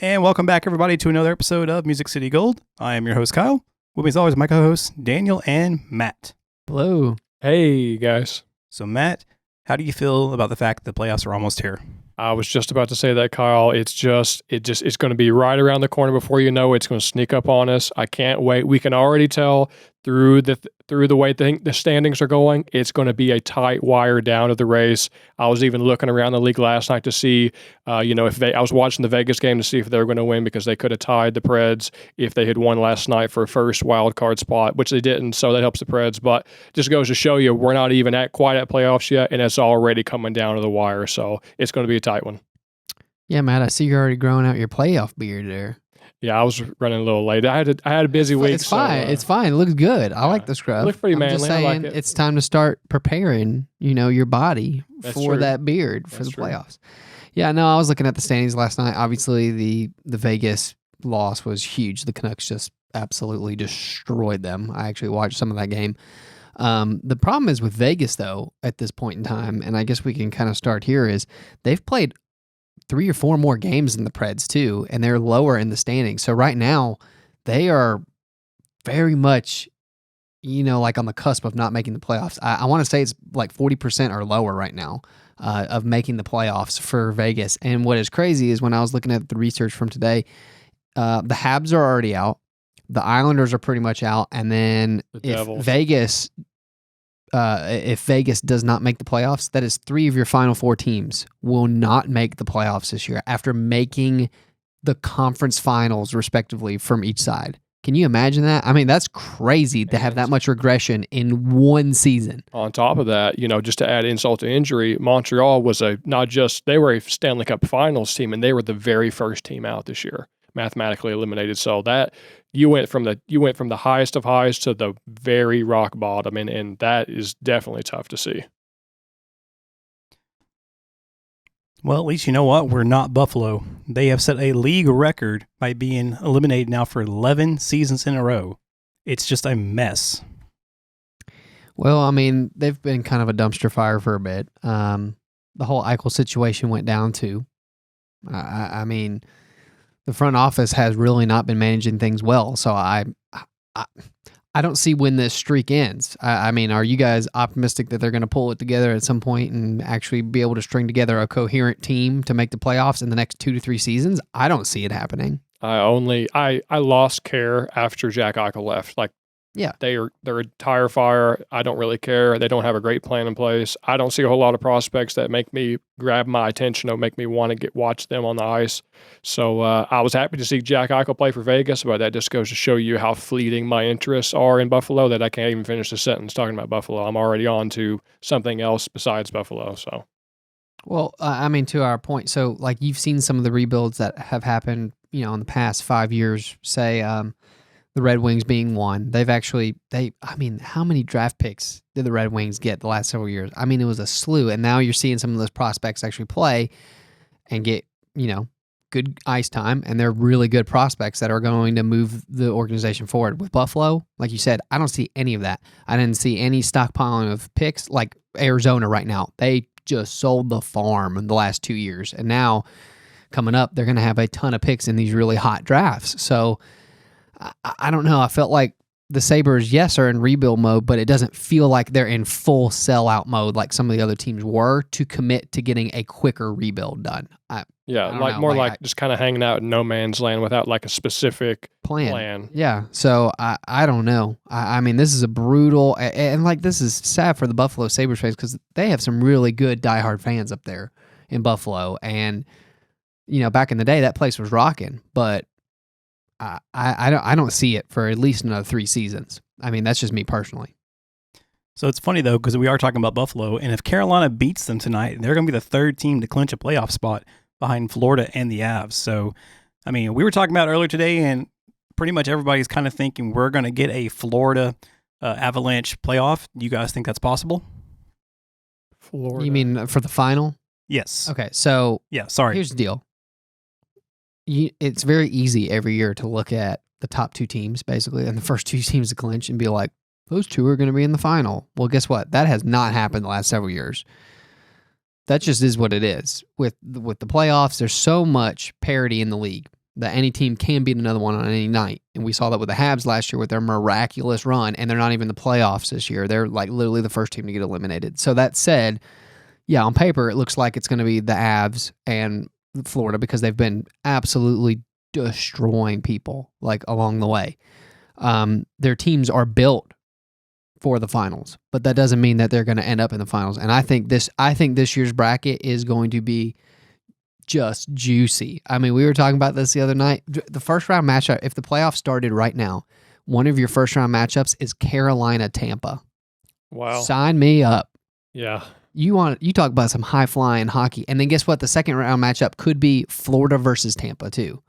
And welcome back, everybody, to another episode of Music City Gold. I am your host, Kyle. With me, as always, my co-hosts, Daniel and Matt. Hello. Hey, guys. So, Matt, how do you feel about the fact that the playoffs are almost here? I was just about to say that, Kyle. It's going to be right around the corner before you know it's going to sneak up on us. I can't wait. We can already tell through the way the standings are going, it's going to be a tight wire down to the race. I was even looking around the league last night to see, I was watching the Vegas game to see if they were going to win because they could have tied the Preds if they had won last night for a first wild card spot, which they didn't, so that helps the Preds. But just goes to show you we're not even quite at playoffs yet, and it's already coming down to the wire, so it's going to be a tight one. Yeah, Matt, I see you're already growing out your playoff beard there. Yeah, I was running a little late. I had a busy week. It's fine. It's fine. It looks good. I like the scrub. It looks pretty I'm manly. just saying, I like it. it's time to start preparing, your body for that beard for the playoffs. Yeah, no, I was looking at the standings last night. Obviously, the Vegas loss was huge. The Canucks just absolutely destroyed them. I actually watched some of that game. The problem is with Vegas, though, at this point in time, and I guess we can kind of start here, is they've played 3 or 4 more games than the Preds too, and they're lower in the standings. So right now, they are very much, like on the cusp of not making the playoffs. I want to say it's like 40% or lower right now of making the playoffs for Vegas. And what is crazy is when I was looking at the research from today, the Habs are already out, the Islanders are pretty much out, and then if Vegas does not make the playoffs, that is 3 of your final 4 teams will not make the playoffs this year after making the conference finals, respectively, from each side. Can you imagine that? I mean, that's crazy to have that much regression in one season. On top of that, just to add insult to injury, Montreal was they were a Stanley Cup Finals team, and they were the very first team out this year, mathematically eliminated. So that you went from the highest of highs to the very rock bottom, and that is definitely tough to see. Well, at least you know what? We're not Buffalo. They have set a league record by being eliminated now for 11 seasons in a row. It's just a mess. Well, I mean, they've been kind of a dumpster fire for a bit. The whole Eichel situation went down too. I mean, the front office has really not been managing things well. So I don't see when this streak ends. I mean, are you guys optimistic that they're going to pull it together at some point and actually be able to string together a coherent team to make the playoffs in the next 2 to 3 seasons? I don't see it happening. I lost care after Jack Eichel left. They're a tire fire. I don't really care. They don't have a great plan in place. I don't see a whole lot of prospects that make me grab my attention or make me want to watch them on the ice. So I was happy to see Jack Eichel play for Vegas, but that just goes to show you how fleeting my interests are in Buffalo that I can't even finish the sentence talking about Buffalo. I'm already on to something else besides Buffalo. So, well, I mean, to our point, so like you've seen some of the rebuilds that have happened, in the past 5 years, say, the Red Wings being one. How many draft picks did the Red Wings get the last several years? I mean, it was a slew. And now you're seeing some of those prospects actually play and get, good ice time. And they're really good prospects that are going to move the organization forward. With Buffalo, like you said, I don't see any of that. I didn't see any stockpiling of picks like Arizona right now. They just sold the farm in the last 2 years. And now coming up, they're going to have a ton of picks in these really hot drafts. So, I don't know. I felt like the Sabres, yes, are in rebuild mode, but it doesn't feel like they're in full sellout mode like some of the other teams were to commit to getting a quicker rebuild done. Just kind of hanging out in no man's land without like a specific plan. Yeah. So I don't know. I mean, this is a brutal, and like this is sad for the Buffalo Sabres fans because they have some really good diehard fans up there in Buffalo. And, back in the day, that place was rocking, but I don't see it for at least another 3 seasons. I mean, that's just me personally. So it's funny, though, because we are talking about Buffalo, and if Carolina beats them tonight, they're going to be the 3rd team to clinch a playoff spot behind Florida and the Avs. So, I mean, we were talking about earlier today, and pretty much everybody's kind of thinking we're going to get a Florida Avalanche playoff. Do you guys think that's possible? Florida. You mean for the final? Yes. Okay, so yeah, sorry. Here's the deal. It's very easy every year to look at the top 2 teams, basically, and the first 2 teams to clinch and be like, those 2 are going to be in the final. Well, guess what? That has not happened the last several years. That just is what it is. With the playoffs, there's so much parity in the league. that any team can beat another one on any night. And we saw that with the Habs last year with their miraculous run, and they're not even in the playoffs this year. They're like literally the first team to get eliminated. So that said, yeah, on paper, it looks like it's going to be the Avs and Florida because they've been absolutely destroying people like along the way. Their teams are built for the finals, but that doesn't mean that they're going to end up in the finals. And I think this year's bracket is going to be just juicy. I mean, we were talking about this the other night. The first round matchup, if the playoffs started right now, one of your first round matchups is Carolina-Tampa. Wow. Sign me up. Yeah. You talk about some high flying hockey. And then guess what? The second round matchup could be Florida versus Tampa too.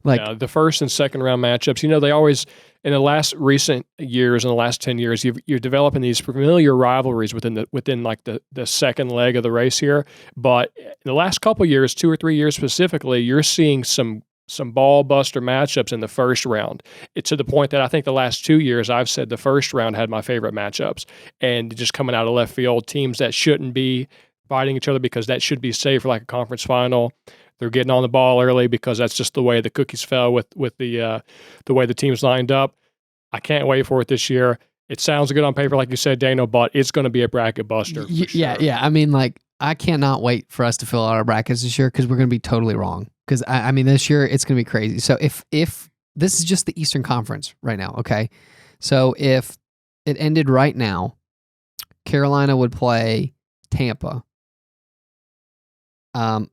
Like, yeah, the first and second round matchups, they always, in the last recent years, in the last 10 years, you're developing these familiar rivalries within the second leg of the race here. But in the last couple of years, 2 or 3 years specifically, you're seeing some ball buster matchups in the first round. It's to the point that I think the last 2 years, I've said the first round had my favorite matchups. And just coming out of left field, teams that shouldn't be fighting each other because that should be safe for like a conference final. They're getting on the ball early because that's just the way the cookies fell with the way the teams lined up. I can't wait for it this year. It sounds good on paper, like you said, Daniel, but it's going to be a bracket buster. Yeah. I mean, like, I cannot wait for us to fill out our brackets this year because we're going to be totally wrong. Because I mean, this year it's going to be crazy. So if this is just the Eastern Conference right now, okay. So if it ended right now, Carolina would play Tampa.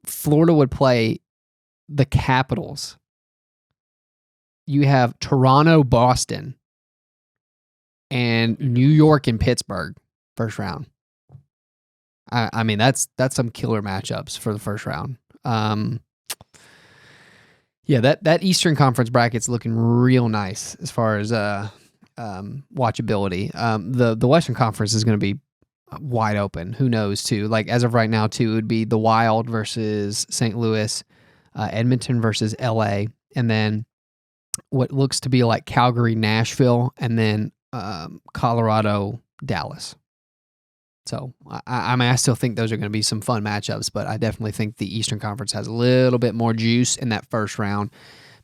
Florida would play the Capitals. You have Toronto, Boston, and New York and Pittsburgh first round. I mean, that's some killer matchups for the first round. Yeah, that Eastern Conference bracket's looking real nice as far as watchability. The Western Conference is going to be wide open. Who knows, too? Like, as of right now, too, it would be the Wild versus St. Louis, Edmonton versus LA, and then what looks to be like Calgary, Nashville, and then Colorado, Dallas. So, I mean, I still think those are going to be some fun matchups, but I definitely think the Eastern Conference has a little bit more juice in that first round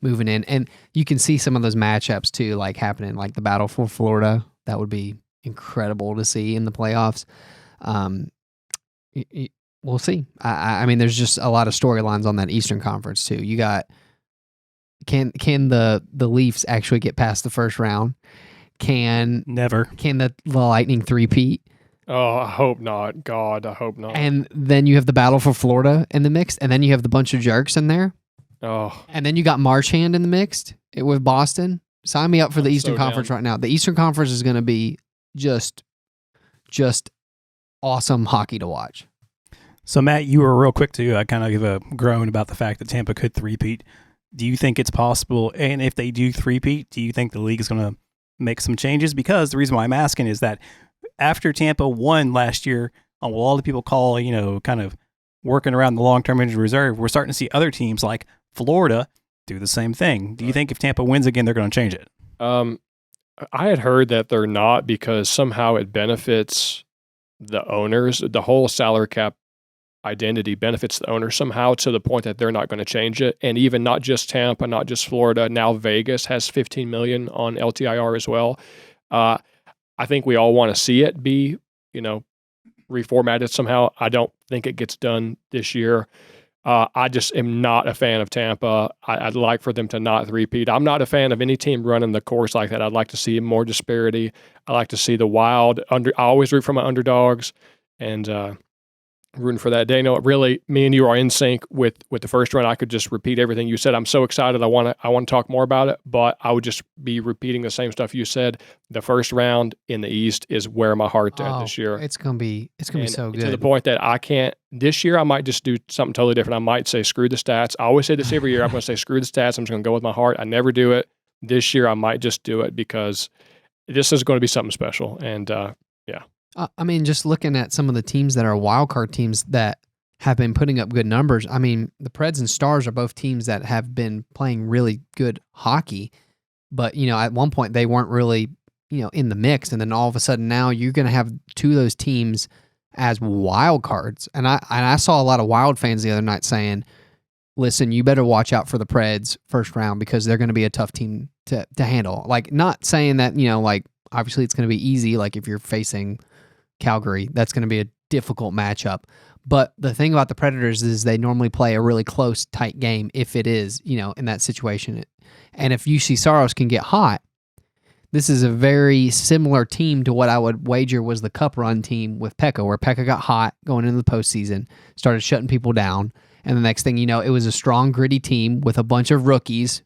moving in. And you can see some of those matchups, too, like happening, like the battle for Florida. That would be incredible to see in the playoffs. We'll see. I mean, there's just a lot of storylines on that Eastern Conference, too. You got, can the Leafs actually get past the first round? Never. Can the Lightning three-peat? Oh, I hope not. God, I hope not. And then you have the battle for Florida in the mix, and then you have the bunch of jerks in there. Oh. And then you got Marchand in the mix with Boston. Sign me up for the Eastern Conference right now. The Eastern Conference is going to be just awesome hockey to watch. So, Matt, you were real quick to kind of give a groan about the fact that Tampa could three-peat. Do you think it's possible? And if they do three-peat, do you think the league is going to make some changes? Because the reason why I'm asking is that after Tampa won last year, what all the people call, kind of working around the long-term injury reserve, we're starting to see other teams like Florida do the same thing. Do you think if Tampa wins again, they're going to change it? I had heard that they're not because somehow it benefits the owners. The whole salary cap identity benefits the owners somehow to the point that they're not going to change it. And even not just Tampa, not just Florida, now Vegas has $15 million on LTIR as well. I think we all want to see it be, reformatted somehow. I don't think it gets done this year. I just am not a fan of Tampa. I'd like for them to not three-peat. I'm not a fan of any team running the course like that. I'd like to see more disparity. I like to see the Wild. I always root for my underdogs, and rooting for that. Daniel, really, me and you are in sync with the first round. I could just repeat everything you said. I'm so excited. I want to talk more about it, but I would just be repeating the same stuff you said. The first round in the East is where my heart's at this year. It's gonna be so good. To the point that I can't. This year, I might just do something totally different. I might say screw the stats. I always say this every year. I'm going to say screw the stats. I'm just going to go with my heart. I never do it. This year, I might just do it because this is going to be something special. And yeah. I mean, just looking at some of the teams that are wildcard teams that have been putting up good numbers. I mean, the Preds and Stars are both teams that have been playing really good hockey, but at one point they weren't really in the mix, and then all of a sudden now you're going to have two of those teams as wild cards. And I saw a lot of Wild fans the other night saying, listen, you better watch out for the Preds first round because they're going to be a tough team to handle. Like, not saying that, like, obviously it's going to be easy. Like, if you're facing Calgary, that's going to be a difficult matchup. But the thing about the Predators is they normally play a really close, tight game if it is, in that situation. And if UC Saros can get hot, this is a very similar team to what I would wager was the Cup run team with Pekka, where Pekka got hot going into the postseason, started shutting people down, and the next thing you know, it was a strong, gritty team with a bunch of rookies.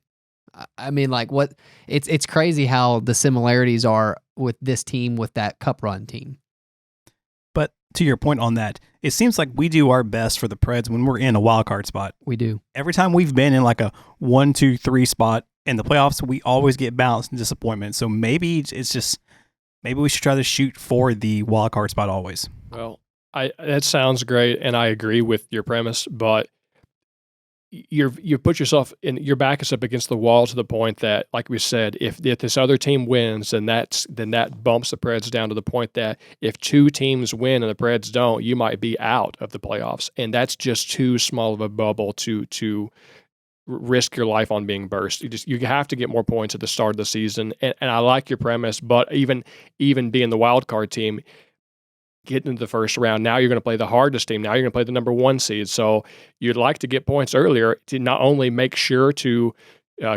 I mean, like, what? It's crazy how the similarities are with this team with that Cup run team. But to your point on that, it seems like we do our best for the Preds when we're in a wild card spot. We do. Every time we've been in like a 1, 2, 3 spot in the playoffs, we always get bounced and disappointment. So maybe maybe we should try to shoot for the wild card spot always. Well, that sounds great, and I agree with your premise, but you put yourself in, your back is up against the wall to the point that, like we said, if this other team wins, then that bumps the Preds down to the point that if 2 teams win and the Preds don't, you might be out of the playoffs, and that's just too small of a bubble to risk your life on being burst. You have to get more points at the start of the season, and I like your premise, but even being the wild card team, getting into the first round, now you're going to play the hardest team. Now you're going to play the number 1 seed. So you'd like to get points earlier to not only make sure to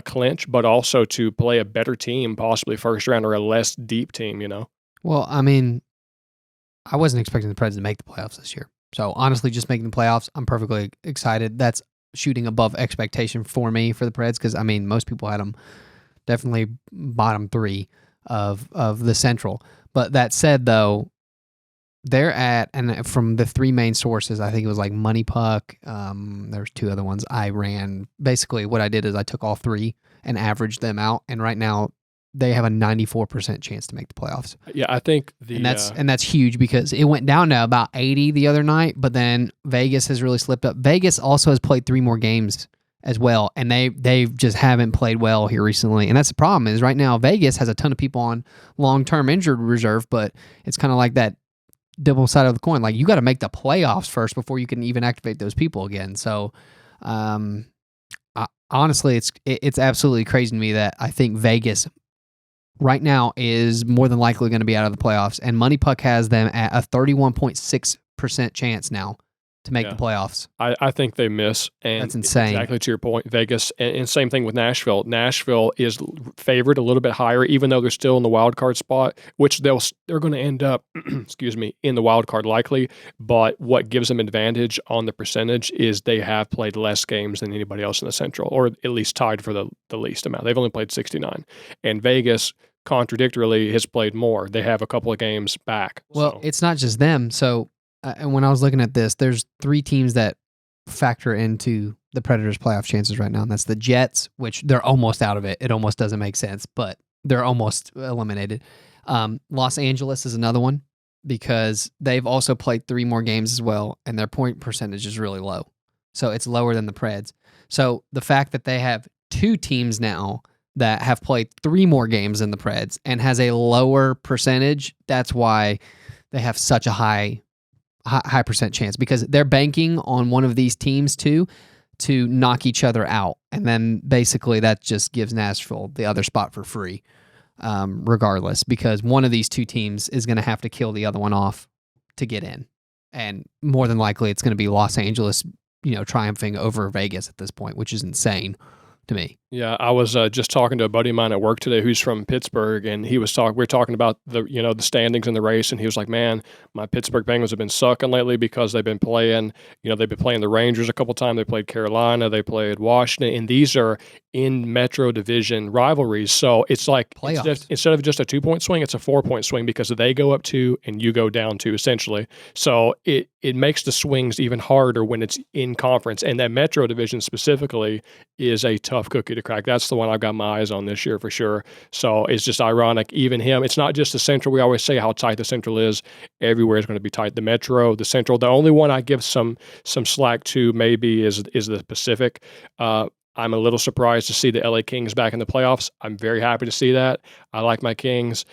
clinch, but also to play a better team, possibly first round, or a less deep team, Well, I mean, I wasn't expecting the Preds to make the playoffs this year. So honestly, just making the playoffs, I'm perfectly excited. That's shooting above expectation for me for the Preds because, I mean, most people had them definitely bottom 3 of the Central. But that said, though, they're at, and from the 3 main sources, I think it was like Money Puck. There's 2 other ones I ran. Basically, what I did is I took all 3 and averaged them out, and right now they have a 94% chance to make the playoffs. Yeah, I think and that's huge because it went down to about 80 the other night, but then Vegas has really slipped up. Vegas also has played 3 more games as well, and they just haven't played well here recently. And that's the problem is right now Vegas has a ton of people on long-term injured reserve, but it's kind of like that double side of the coin. Like, you got to make the playoffs first before you can even activate those people again. So, honestly, it's absolutely crazy to me that I think Vegas right now is more than likely going to be out of the playoffs, and Money Puck has them at a 31.6% chance now to make the playoffs. I think they miss, and that's insane. Exactly to your point, Vegas, and same thing with Nashville. Nashville is favored a little bit higher, even though they're still in the wild card spot, which they're going to end up, excuse me, in the wild card likely. But what gives them advantage on the percentage is they have played less games than anybody else in the Central, or at least tied for the least amount. They've only played 69, and Vegas, contradictorily, has played more. They have a couple of games back. Well, it's not just them. So. And when I was looking at this, there's 3 teams that factor into the Predators' playoff chances right now, and that's the Jets, which they're almost out of it. It almost doesn't make sense, but they're almost eliminated. Los Angeles is another one because they've also played 3 more games as well, and their point percentage is really low. So it's lower than the Preds. So the fact that they have 2 teams now that have played 3 more games than the Preds and has a lower percentage, that's why they have such a high percent chance, because they're banking on one of these teams to knock each other out, and then basically that just gives Nashville the other spot for free, regardless, because one of these 2 teams is going to have to kill the other one off to get in, and more than likely it's going to be Los Angeles, triumphing over Vegas at this point, which is insane to me. Yeah, I was just talking to a buddy of mine at work today who's from Pittsburgh, and we were talking about the standings in the race, and he was like, "Man, my Pittsburgh Penguins have been sucking lately because they've been playing the Rangers a couple times. They played Carolina, they played Washington, and these are in Metro Division rivalries. So it's like instead of just a 2-point swing, it's a 4-point swing because they go up 2 and you go down 2 essentially. So it makes the swings even harder when it's in conference, and that Metro Division specifically is a tough cookie to crack. That's the one I've got my eyes on this year for sure. So it's just ironic. Even him, it's not just the Central. We always say how tight the Central is. Everywhere is going to be tight. The Metro, the Central. The only one I give some slack to maybe is the Pacific. I'm a little surprised to see the LA Kings back in the playoffs. I'm very happy to see that. I like my Kings.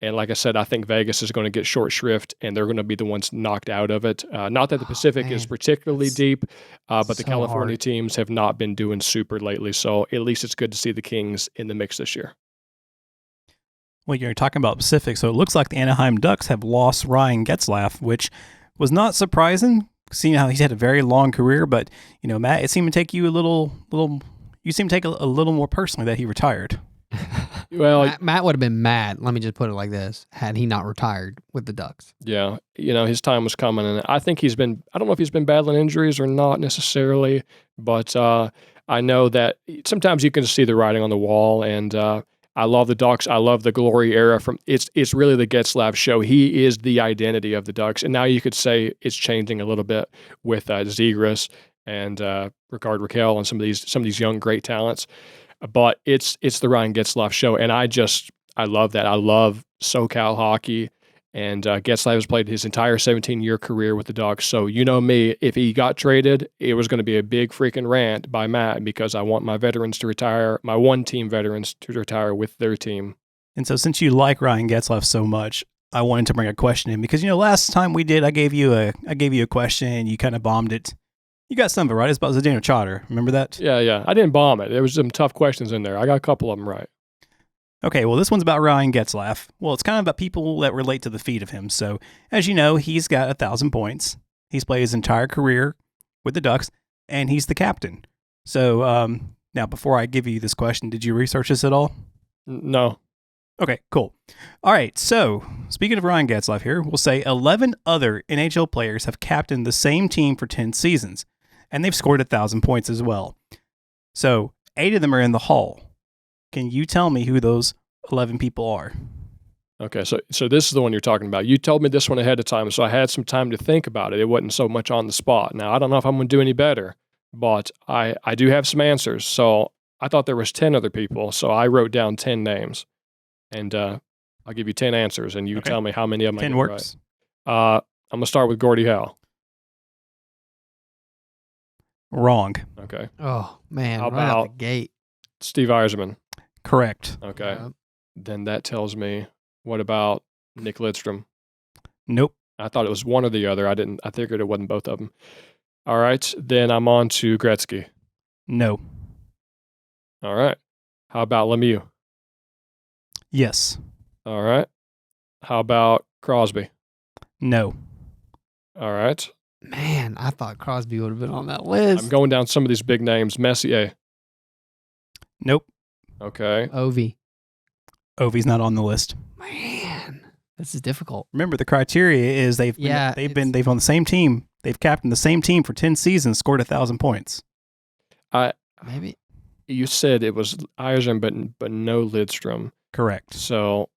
And like I said, I think Vegas is going to get short shrift, and they're going to be the ones knocked out of it. Not that the Pacific is man, particularly that's deep, but the so California hard. teams have not been doing super lately. So at least it's good to see the Kings in the mix this year. Well, you're talking about Pacific, so it looks like the Anaheim Ducks have lost Ryan Getzlaff, which was not surprising, seeing how he's had a very long career. But Matt, it seemed to take you a little. You seem to take a little more personally that he retired. Well, Matt would have been mad. Let me just put it like this: had he not retired with the Ducks. yeah, his time was coming, and I think he's been. I don't know if he's been battling injuries or not necessarily, but I know that sometimes you can see the writing on the wall, and I love the Ducks. I love the glory era from. It's really the Getzlaff show. He is the identity of the Ducks, and now you could say it's changing a little bit with Zegras and Ricard Raquel and some of these young great talents. But it's the Ryan Getzlaff show, and I love that. I love SoCal hockey, and Getzlaff has played his entire 17-year career with the Ducks. So me, if he got traded, it was going to be a big freaking rant by Matt because I want my veterans to retire, my one-team veterans to retire with their team. And so since you like Ryan Getzlaff so much, I wanted to bring a question in because last time we did, I gave you a question and you kind of bombed it. You got some of it right. It's about Zdeno Chara. Remember that? Yeah. I didn't bomb it. There was some tough questions in there. I got a couple of them right. Okay, well, this one's about Ryan Getzlaff. Well, it's kind of about people that relate to the feat of him. So, as you know, he's got 1,000 points. He's played his entire career with the Ducks, and he's the captain. So, now, before I give you this question, did you research this at all? No. Okay, cool. All right, so speaking of Ryan Getzlaff here, we'll say 11 other NHL players have captained the same team for 10 seasons, and they've scored 1,000 points as well. So 8 of them are in the Hall. Can you tell me who those 11 people are? Okay, so this is the one you're talking about. You told me this one ahead of time, so I had some time to think about it. It wasn't so much on the spot. Now, I don't know if I'm going to do any better, but I do have some answers. So I thought there was 10 other people, so I wrote down 10 names. And I'll give you 10 answers, and you tell me how many of them 10 I get works. right. I'm going to start with Gordie Howe. Wrong. Okay. Oh man, How right out the about- gate. Steve Yzerman. Correct. Okay. Yep. Then that tells me, what about Nick Lidstrom? Nope. I thought it was one or the other. I figured it wasn't both of them. All right. Then I'm on to Gretzky. No. All right. How about Lemieux? Yes. All right. How about Crosby? No. All right. Man, I thought Crosby would have been on that list. I'm going down some of these big names. Messier. Nope. Okay. Ovi. Ovi's not on the list. Man, this is difficult. Remember, the criteria is they've on the same team. They've captained the same team for 10 seasons, scored 1,000 points. Maybe. You said it was Yzerman, but no Lidstrom. Correct. So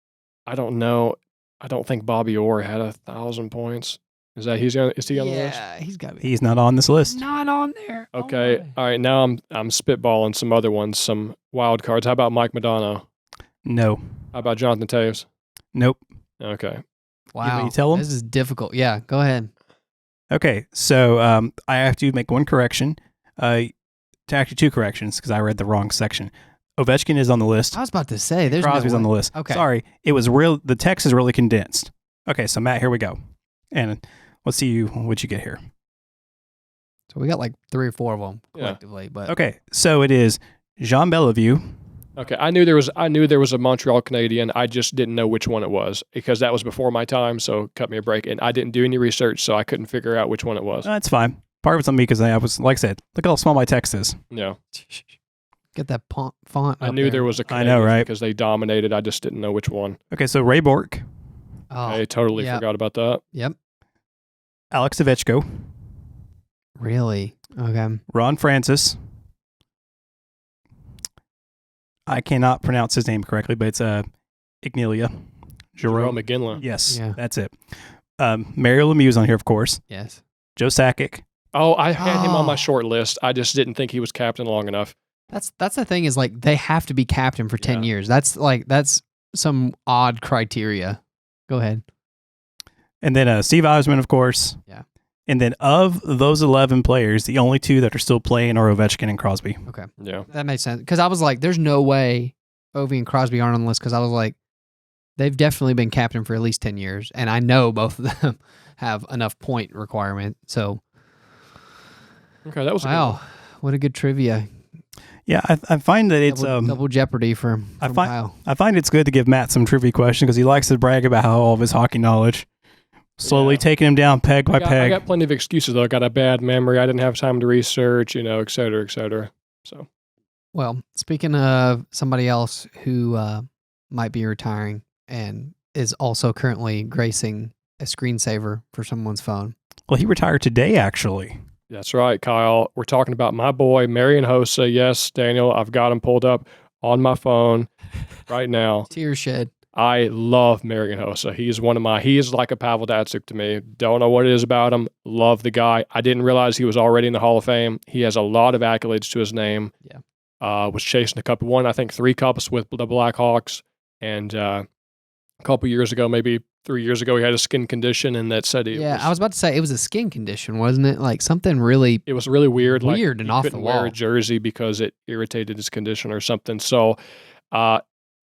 I don't know. I don't think Bobby Orr had 1,000 points. Is he on the list? Yeah, he's got to be. He's not on this list. Not on there. Oh, Okay. my. All right. Now I'm spitballing some other ones, some wild cards. How about Mike Modano? No. How about Jonathan Taves? Nope. Okay. Wow. You tell him? This is difficult. Yeah, go ahead. Okay, so I have to make one correction. Actually, 2 corrections because I read the wrong section. Ovechkin is on the list. I was about to say, there's Crosby's no on the way. list. Okay. Sorry, it was real. The text is really condensed. Okay, so Matt, here we go, and let's see what you get here. So we got like 3 or 4 of them Yeah. collectively, but Okay, so it is Jean Bellevue. Okay. I knew there was a Montreal Canadian. I just didn't know which one it was because that was before my time. So cut me a break, and I didn't do any research, so I couldn't figure out which one it was. That's fine. Part of it's on me because I was, like I said, look how small my text is. Yeah. get that font. I up knew there was a I Canadian know, right? because they dominated. I just didn't know which one. Okay, so Ray Bork, Oh, I totally yeah. forgot about that. Yep. Alex Ovechko, Really? Okay. Ron Francis. I cannot pronounce his name correctly, but it's Ignelia. Jerome McGinley. Yes, Yeah. that's it. Mario Lemieux's on here, of course. Yes. Joe Sakic. Oh, I had him on my Oh. short list. I just didn't think he was captain long enough. That's the thing is like they have to be captain for 10 Yeah. years. That's some odd criteria. Go ahead. And then Steve Yzerman, of course. Yeah. And then of those 11 players, the only 2 that are still playing are Ovechkin and Crosby. Okay. Yeah. That makes sense. Because I was like, there's no way Ovi and Crosby aren't on the list because I was like, they've definitely been captain for at least 10 years, and I know both of them have enough point requirement. So, Okay, that was wow, what a good trivia. Yeah, I find that it's double jeopardy for Kyle. I find it's good to give Matt some trivia questions because he likes to brag about how all of his hockey knowledge. Slowly taking him down peg by peg. I got plenty of excuses though. I got a bad memory. I didn't have time to research, et cetera, et cetera. So, well, speaking of somebody else who might be retiring and is also currently gracing a screensaver for someone's phone. Well, he retired today, actually. That's right, Kyle. We're talking about my boy, Marian Hossa. Yes, Daniel, I've got him pulled up on my phone right now. Tear shed. I love Marian Hossa. He is like a Pavel Datsyuk to me. Don't know what it is about him. Love the guy. I didn't realize he was already in the Hall of Fame. He has a lot of accolades to his name. Yeah. Was chasing the cup. Won, I think, 3 cups with the Blackhawks. And a couple years ago, maybe 3 years ago, he had a skin condition, and that said I was about to say it was a skin condition, wasn't it? Like something really. It was really weird. Weird and off the wall. wall. Wear a jersey because it irritated his condition or something. So,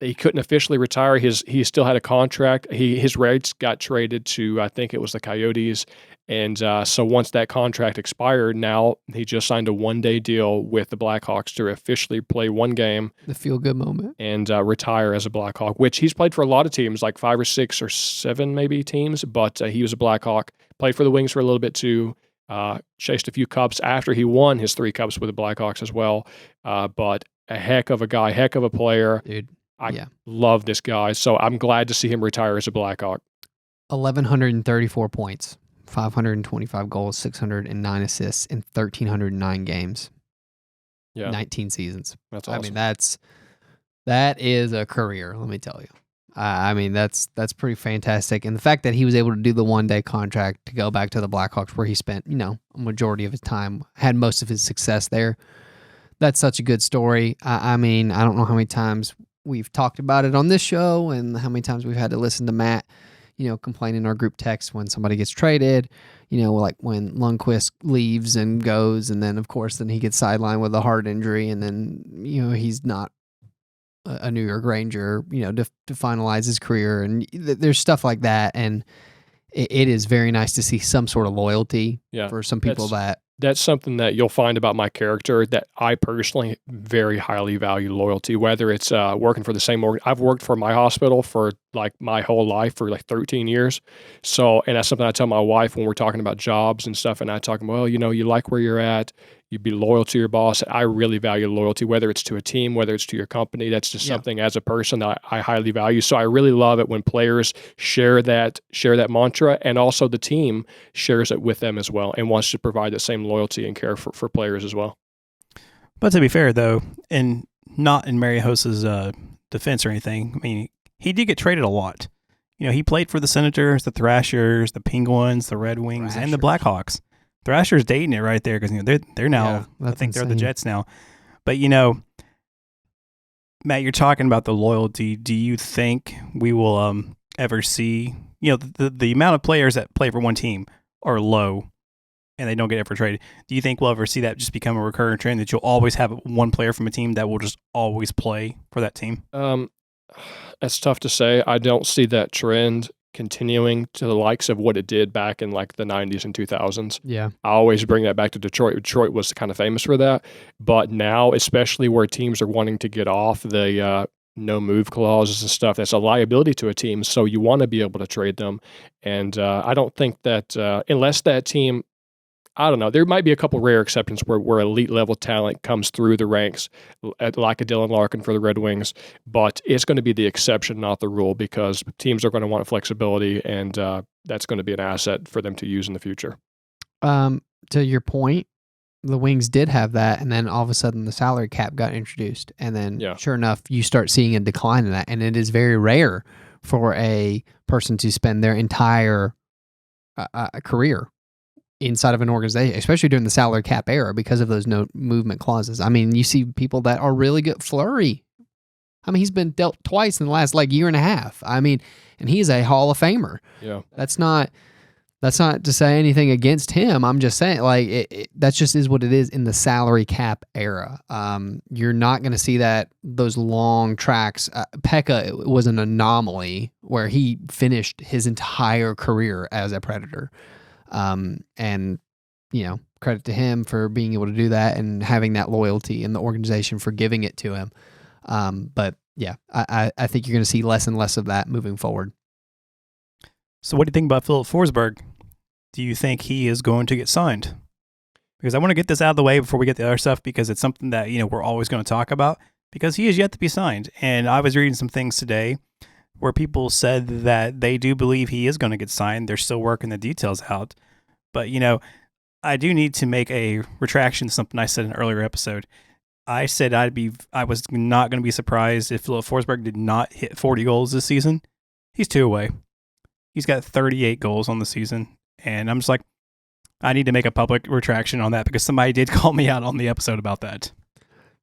he couldn't officially retire. He still had a contract. His rights got traded to, I think it was the Coyotes. And so once that contract expired, now he just signed a 1-day deal with the Blackhawks to officially play 1 game. The feel-good moment. And retire as a Blackhawk, which he's played for a lot of teams, like 5 or 6 or 7 maybe teams, but he was a Blackhawk. Played for the Wings for a little bit too. Chased a few cups after he won his 3 cups with the Blackhawks as well. But a heck of a guy, heck of a player. Dude. I love this guy, so I'm glad to see him retire as a Blackhawk. 1,134 points, 525 goals, 609 assists in 1,309 games. Yeah, 19 seasons. That's awesome. I mean, that is a career. Let me tell you. I mean, that's pretty fantastic, and the fact that he was able to do the 1-day contract to go back to the Blackhawks, where he spent a majority of his time, had most of his success there. That's such a good story. I mean, I don't know how many times we've talked about it on this show and how many times we've had to listen to Matt, complain in our group text when somebody gets traded, like when Lundqvist leaves and goes, and then of course then he gets sidelined with a heart injury, and then, he's not a New York Ranger, to finalize his career. And there's stuff like that. And it is very nice to see some sort of loyalty for some people That's something that you'll find about my character that I personally very highly value loyalty, whether it's working for the same I've worked for my hospital for like my whole life for like 13 years. So, and that's something I tell my wife when we're talking about jobs and stuff. And I talk, well, you like where you're at. You'd be loyal to your boss. I really value loyalty, whether it's to a team, whether it's to your company. That's just something as a person that I highly value. So I really love it when players share that mantra, and also the team shares it with them as well and wants to provide the same loyalty and care for players as well. But to be fair, though, and not in Marian Hossa's defense or anything, I mean, he did get traded a lot. He played for the Senators, the Thrashers, the Penguins, the Red Wings, and the Blackhawks. Thrashers dating it right there because they're now, I think they're the Jets now. But Matt, you're talking about the loyalty. Do you think we will ever see the amount of players that play for one team are low and they don't get ever traded? Do you think we'll ever see that just become a recurring trend, that you'll always have one player from a team that will just always play for that team? That's tough to say. I don't see that trend continuing to the likes of what it did back in like the 90s and 2000s. Yeah. I always bring that back to Detroit. Detroit was kind of famous for that. But now, especially where teams are wanting to get off the no move clauses and stuff, that's a liability to a team. So you want to be able to trade them. And I don't think that unless that team, I don't know, there might be a couple rare exceptions where elite level talent comes through the ranks, like a Dylan Larkin for the Red Wings, but it's going to be the exception, not the rule, because teams are going to want flexibility, and that's going to be an asset for them to use in the future. To your point, the Wings did have that, and then all of a sudden the salary cap got introduced, and then sure enough, you start seeing a decline in that, and it is very rare for a person to spend their entire career inside of an organization, especially during the salary cap era, because of those no movement clauses. I mean, you see people that are really good. Fleury, I mean, he's been dealt twice in the last year and a half. I mean, and he's a Hall of Famer. Yeah, that's not That's not to say anything against him. I'm just saying, like, that just is what it is in the salary cap era. You're not going to see those long tracks. Pekka was an anomaly where he finished his entire career as a Predator. And, credit to him for being able to do that and having that loyalty and the organization for giving it to him. But yeah, I think you're going to see less and less of that moving forward. So what do you think about Philip Forsberg? Do you think he is going to get signed? Because I want to get this out of the way before we get the other stuff, because it's something that, we're always going to talk about, because he is yet to be signed. And I was reading some things today where people said that they do believe he is going to get signed. They're still working the details out. But, I do need to make a retraction to something I said in an earlier episode. I said I was not going to be surprised if Philip Forsberg did not hit 40 goals this season. He's 2 away. He's got 38 goals on the season. And I'm just like, I need to make a public retraction on that, because somebody did call me out on the episode about that.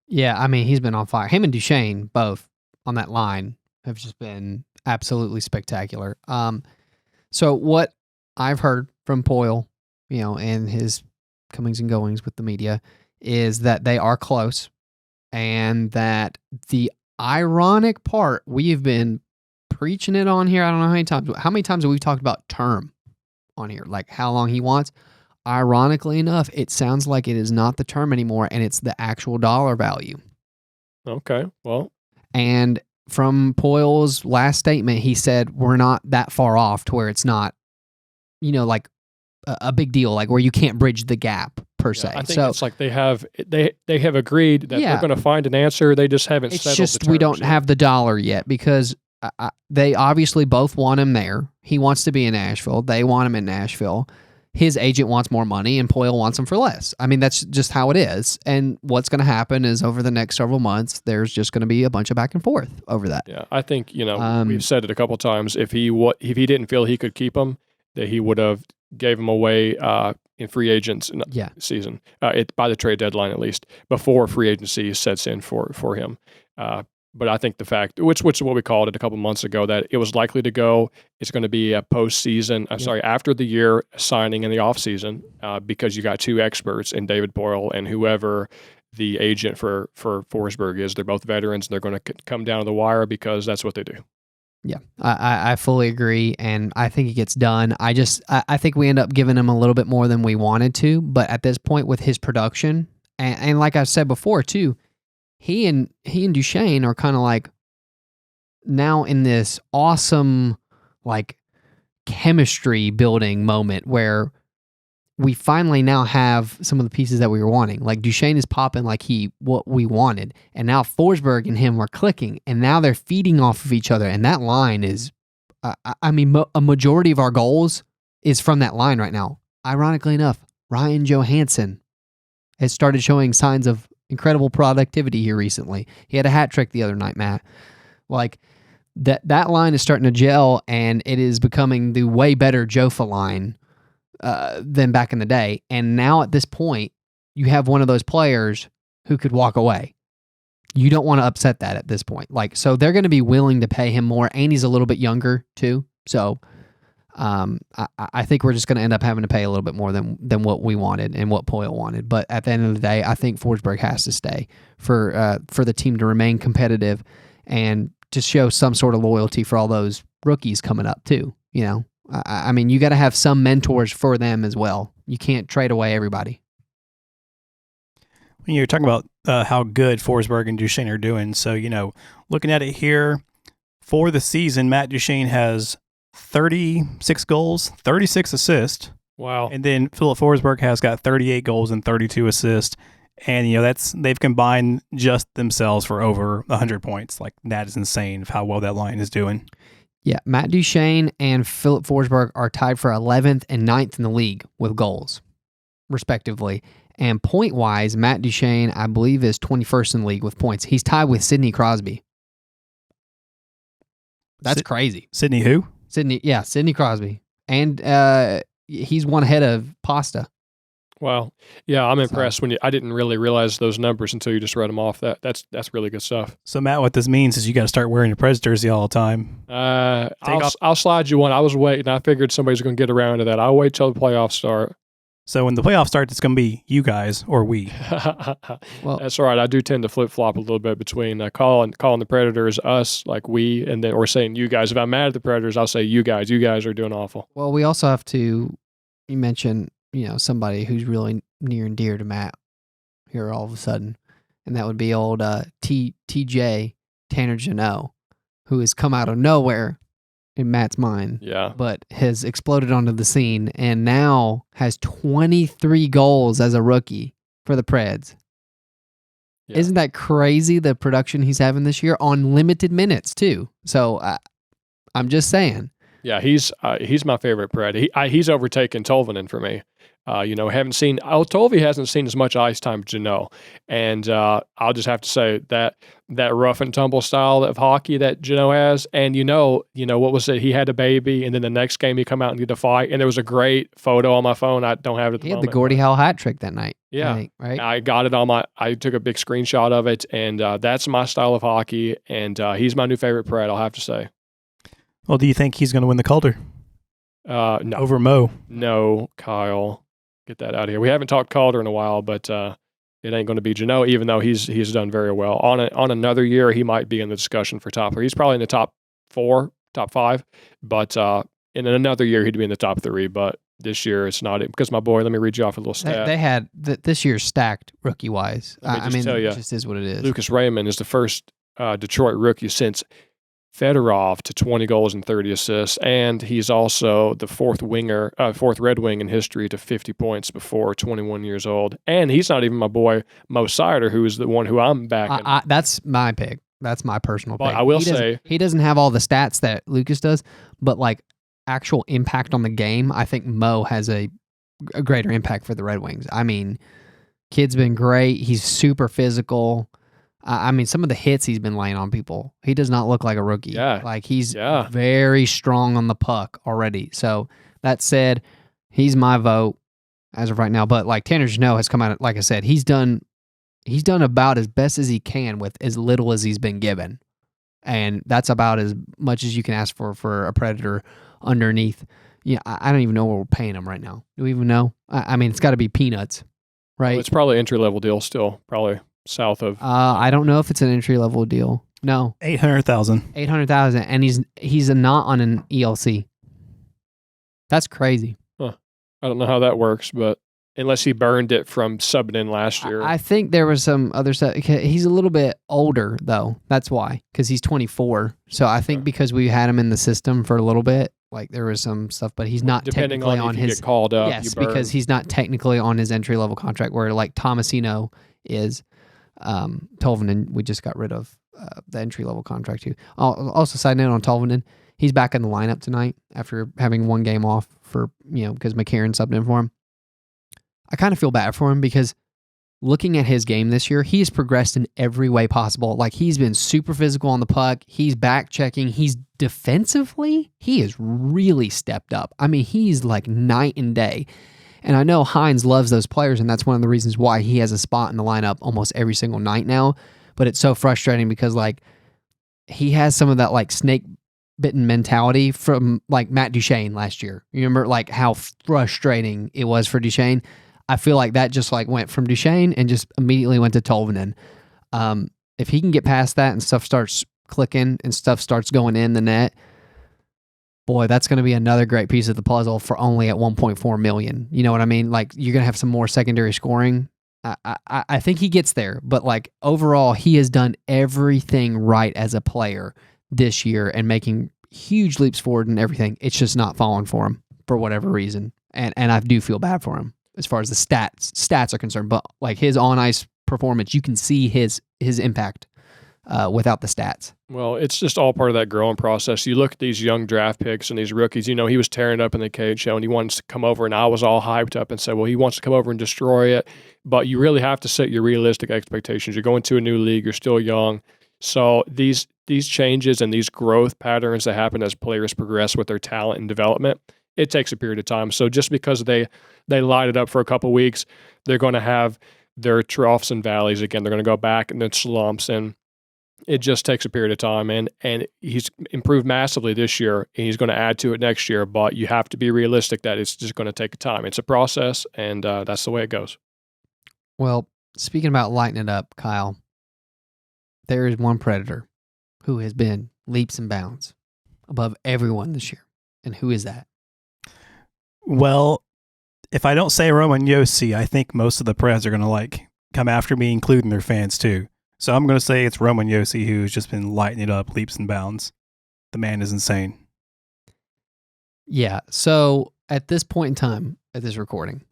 Yeah, I mean, he's been on fire. Him and Duchesne, both on that line, have just been absolutely spectacular. So what I've heard from Poyle, and his comings and goings with the media, is that they are close, and that the ironic part, we have been preaching it on here. I don't know how many times have we talked about term on here, like how long he wants. Ironically enough, it sounds like it is not the term anymore, and it's the actual dollar value. Okay, well. And from Poyle's last statement, he said we're not that far off to where it's not, like a big deal, like where you can't bridge the gap per se. I think it's like they have agreed that they're going to find an answer. They just haven't settled the terms. It's just we don't have the dollar yet, because they obviously both want him there. He wants to be in Nashville. They want him in Nashville. His agent wants more money, and Poyle wants him for less. I mean, that's just how it is. And what's going to happen is over the next several months, there's just going to be a bunch of back and forth over that. Yeah, I think, we've said it a couple times. If he didn't feel he could keep him, that he would have gave him away in free agents season, by the trade deadline at least, before free agency sets in for him. But I think the fact, which is what we called it a couple months ago, that it was likely to go, it's going to be a postseason, after the year signing in the offseason, because you got 2 experts in David Poyle and whoever the agent for Forsberg is. They're both veterans, and they're going to come down to the wire because that's what they do. Yeah, I fully agree, and I think it gets done. I think we end up giving him a little bit more than we wanted to, but at this point with his production, and like I said before too, he and Duchesne are kind of like now in this awesome like chemistry building moment where we finally now have some of the pieces that we were wanting. Like Duchesne is popping like what we wanted, and now Forsberg and him are clicking, and now they're feeding off of each other, and that line is, a majority of our goals is from that line right now. Ironically enough, Ryan Johansson has started showing signs of incredible productivity here recently. He had a hat trick the other night, Matt. Like that line is starting to gel, and it is becoming the way better Jofa line than back in the day. And now at this point, you have one of those players who could walk away. You don't want to upset that at this point. So they're going to be willing to pay him more, and he's a little bit younger too. So I think we're just going to end up having to pay a little bit more than what we wanted and what Poyle wanted. But at the end of the day, I think Forsberg has to stay for the team to remain competitive and to show some sort of loyalty for all those rookies coming up too. I mean, you got to have some mentors for them as well. You can't trade away everybody. When you're talking about how good Forsberg and Duchesne are doing, so, looking at it here, for the season, Matt Duchesne has 36 goals, 36 assists. Wow. And then Philip Forsberg has got 38 goals and 32 assists. And, they've combined just themselves for over 100 points. Like, that is insane of how well that line is doing. Yeah, Matt Duchesne and Philip Forsberg are tied for 11th and 9th in the league with goals, respectively. And point-wise, Matt Duchesne, I believe, is 21st in the league with points. He's tied with Sidney Crosby. That's crazy. Sidney who? Sidney Crosby. And he's one ahead of Pasta. Wow. Yeah, I'm So- impressed I didn't really realize those numbers until you just read them off. That's really good stuff. So Matt, what this means is you got to start wearing your Preds jersey all the time. I'll slide you one. I was waiting. I figured somebody's going to get around to that. I'll wait till the playoffs start. So when the playoffs start, it's going to be you guys or we. Well, That's all right. I do tend to flip flop a little bit between calling the Predators us, like we, and then or saying you guys. If I'm mad at the Predators, I'll say you guys. You guys are doing awful. well, we also have to. You mentioned, somebody who's really near and dear to Matt here all of a sudden, and that would be old TJ Tanner Jeannot, who has come out of nowhere in Matt's mind. Yeah. But has exploded onto the scene and now has 23 goals as a rookie for the Preds. Yeah. Isn't that crazy, the production he's having this year on limited minutes, too? So I'm just saying. Yeah, he's my favorite Pred. He's overtaken Tolvanen for me. Haven't seen Tolvi hasn't seen as much ice time as Jeannot, and I'll just have to say that rough and tumble style of hockey that Jeannot has, and what was it? He had a baby, and then the next game he come out and did a fight, and there was a great photo on my phone. I don't have it at the He had moment. the Gordie Howe hat trick that night. Yeah. I think, right? I got it I took a big screenshot of it, and that's my style of hockey, and he's my new favorite Pred, I'll have to say. Well, do you think he's going to win the Calder No. over Mo? No, Kyle. Get that out of here. We haven't talked Calder in a while, but it ain't going to be Jeannot, even though he's done very well. On another year, he might be in the discussion for top 3. He's probably in the top 4, top 5, but in another year, he'd be in the top 3. But this year, it's not. Because my boy, let me read you off a little stat. They had this year's stacked rookie-wise. Let me just tell you, it just is what it is. Lucas Raymond is the first Detroit rookie since Fedorov to 20 goals and 30 assists, and he's also the fourth Red Wing in history to 50 points before 21 years old. And he's not even my boy Mo Sider, who is the one who I'm backing. That's my pick. That's my personal But pick. I will say he doesn't have all the stats that Lucas does, but like actual impact on the game, I think Mo has a greater impact for the Red Wings. I mean, kid's been great. He's super physical. Some of the hits he's been laying on people, he does not look like a rookie. Yeah. Like he's very strong on the puck already. So that said, he's my vote as of right now. But like Tanner Jeannot has come out, like I said, he's done about as best as he can with as little as he's been given. And that's about as much as you can ask for a Predator underneath. Yeah, I don't even know what we're paying him right now. Do we even know? It's got to be peanuts, right? Well, it's probably entry-level deal still, probably south of. I don't know if it's an entry-level deal. No. 800,000. 800,000, and he's not on an ELC. That's crazy. I don't know how that works, but unless he burned it from subbing in last year. I think there was some other stuff. He's a little bit older, though. That's why, because he's 24. So I think because we had him in the system for a little bit, like there was some stuff, but he's not Depending technically on on if you his. get called up. Yes, you burn. because he's not technically on his entry-level contract, where like Tomasino is. Tolvanen, we just got rid of the entry-level contract too. Also, side note on Tolvanen, he's back in the lineup tonight after having one game off for, because McCarron subbed in for him. I kind of feel bad for him because looking at his game this year, he has progressed in every way possible. Like he's been super physical on the puck. He's back checking. He's defensively, he has really stepped up. He's like night and day. And I know Hines loves those players, and that's one of the reasons why he has a spot in the lineup almost every single night now. But it's so frustrating because like he has some of that like snake bitten mentality from like Matt Duchene last year. You remember like how frustrating it was for Duchene? I feel like that just like went from Duchene and just immediately went to Tolvanen. If he can get past that and stuff starts clicking and stuff starts going in the net, boy, that's going to be another great piece of the puzzle for only at 1.4 million. You know what I mean? Like you're going to have some more secondary scoring. I think he gets there, but like overall, he has done everything right as a player this year and making huge leaps forward and everything. It's just not falling for him for whatever reason. And I do feel bad for him as far as the stats are concerned, but like his on ice performance, you can see his impact without the stats. Well, it's just all part of that growing process. You look at these young draft picks and these rookies, he was tearing up in the cage show and he wants to come over, and I was all hyped up and said, well, he wants to come over and destroy it. But you really have to set your realistic expectations. You're going to a new league. You're still young. So these changes and these growth patterns that happen as players progress with their talent and development, it takes a period of time. So just because they light it up for a couple weeks, they're going to have their troughs and valleys again. They're going to go back and then slumps, and it just takes a period of time. And he's improved massively this year, and he's going to add to it next year. But you have to be realistic that it's just going to take time. It's a process, and that's the way it goes. Well, speaking about lighting it up, Kyle, there is one Predator who has been leaps and bounds above everyone this year. And who is that? Well, if I don't say Roman Josi, I think most of the Preds are going to come after me, including their fans too. So I'm going to say it's Roman Josi who's just been lighting it up leaps and bounds. The man is insane. Yeah. So at this point in time, at this recording,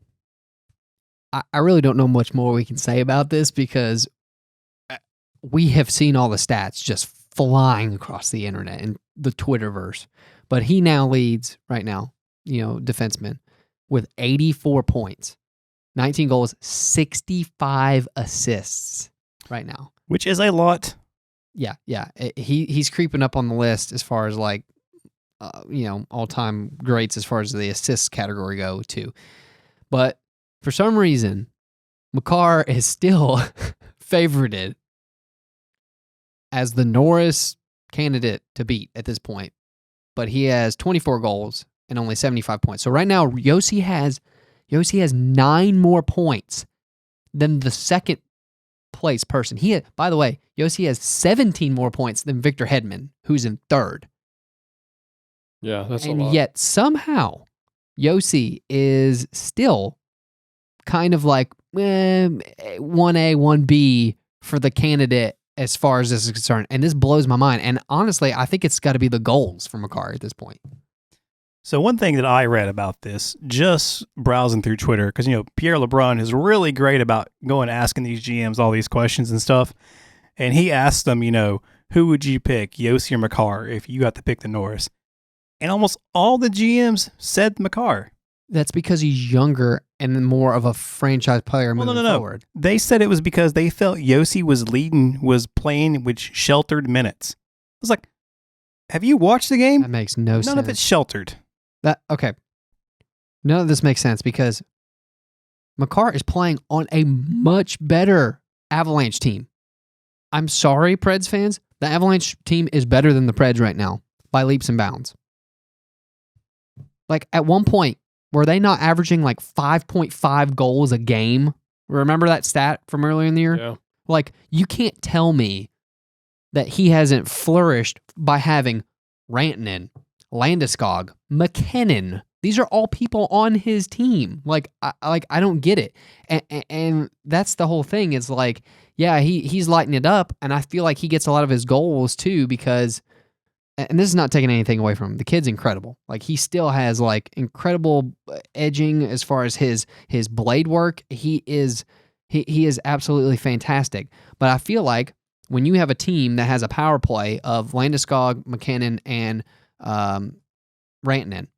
I really don't know much more we can say about this because we have seen all the stats just flying across the internet and the Twitterverse. But he now leads right now, defenseman, with 84 points, 19 goals, 65 assists right now. Which is a lot. Yeah. He's creeping up on the list as far as all-time greats as far as the assists category go too. But for some reason, Makar is still favorited as the Norris candidate to beat at this point. But he has 24 goals and only 75 points. So right now, Josi has 9 more points than the second place person. By the way, Josi has 17 more points than Victor Hedman, who's in third. Yeah, that's a lot. And yet somehow Josi is still kind of like 1A, 1B for the candidate as far as this is concerned. And this blows my mind. And honestly, I think it's got to be the goals for Makar at this point. So one thing that I read about this, just browsing through Twitter, because, Pierre LeBrun is really great about going asking these GMs all these questions and stuff. And he asked them, who would you pick, Josi or Makar, if you got to pick the Norris? And almost all the GMs said Makar. That's because he's younger and more of a franchise player moving forward. They said it was because they felt Josi was playing with sheltered minutes. I was like, have you watched the game? That makes no sense. None of it's sheltered. Okay. None of this makes sense because Makar is playing on a much better Avalanche team. I'm sorry, Preds fans. The Avalanche team is better than the Preds right now by leaps and bounds. At one point, were they not averaging 5.5 goals a game? Remember that stat from earlier in the year? Yeah. You can't tell me that he hasn't flourished by having Rantanen, Landeskog, McKinnon. These are all people on his team. I don't get it. And that's the whole thing. It's he's lighting it up, and I feel like he gets a lot of his goals too because, and this is not taking anything away from him. The kid's incredible. He still has incredible edging as far as his blade work. He is absolutely fantastic. But I feel like when you have a team that has a power play of Landeskog, McKinnon, and Rantanen,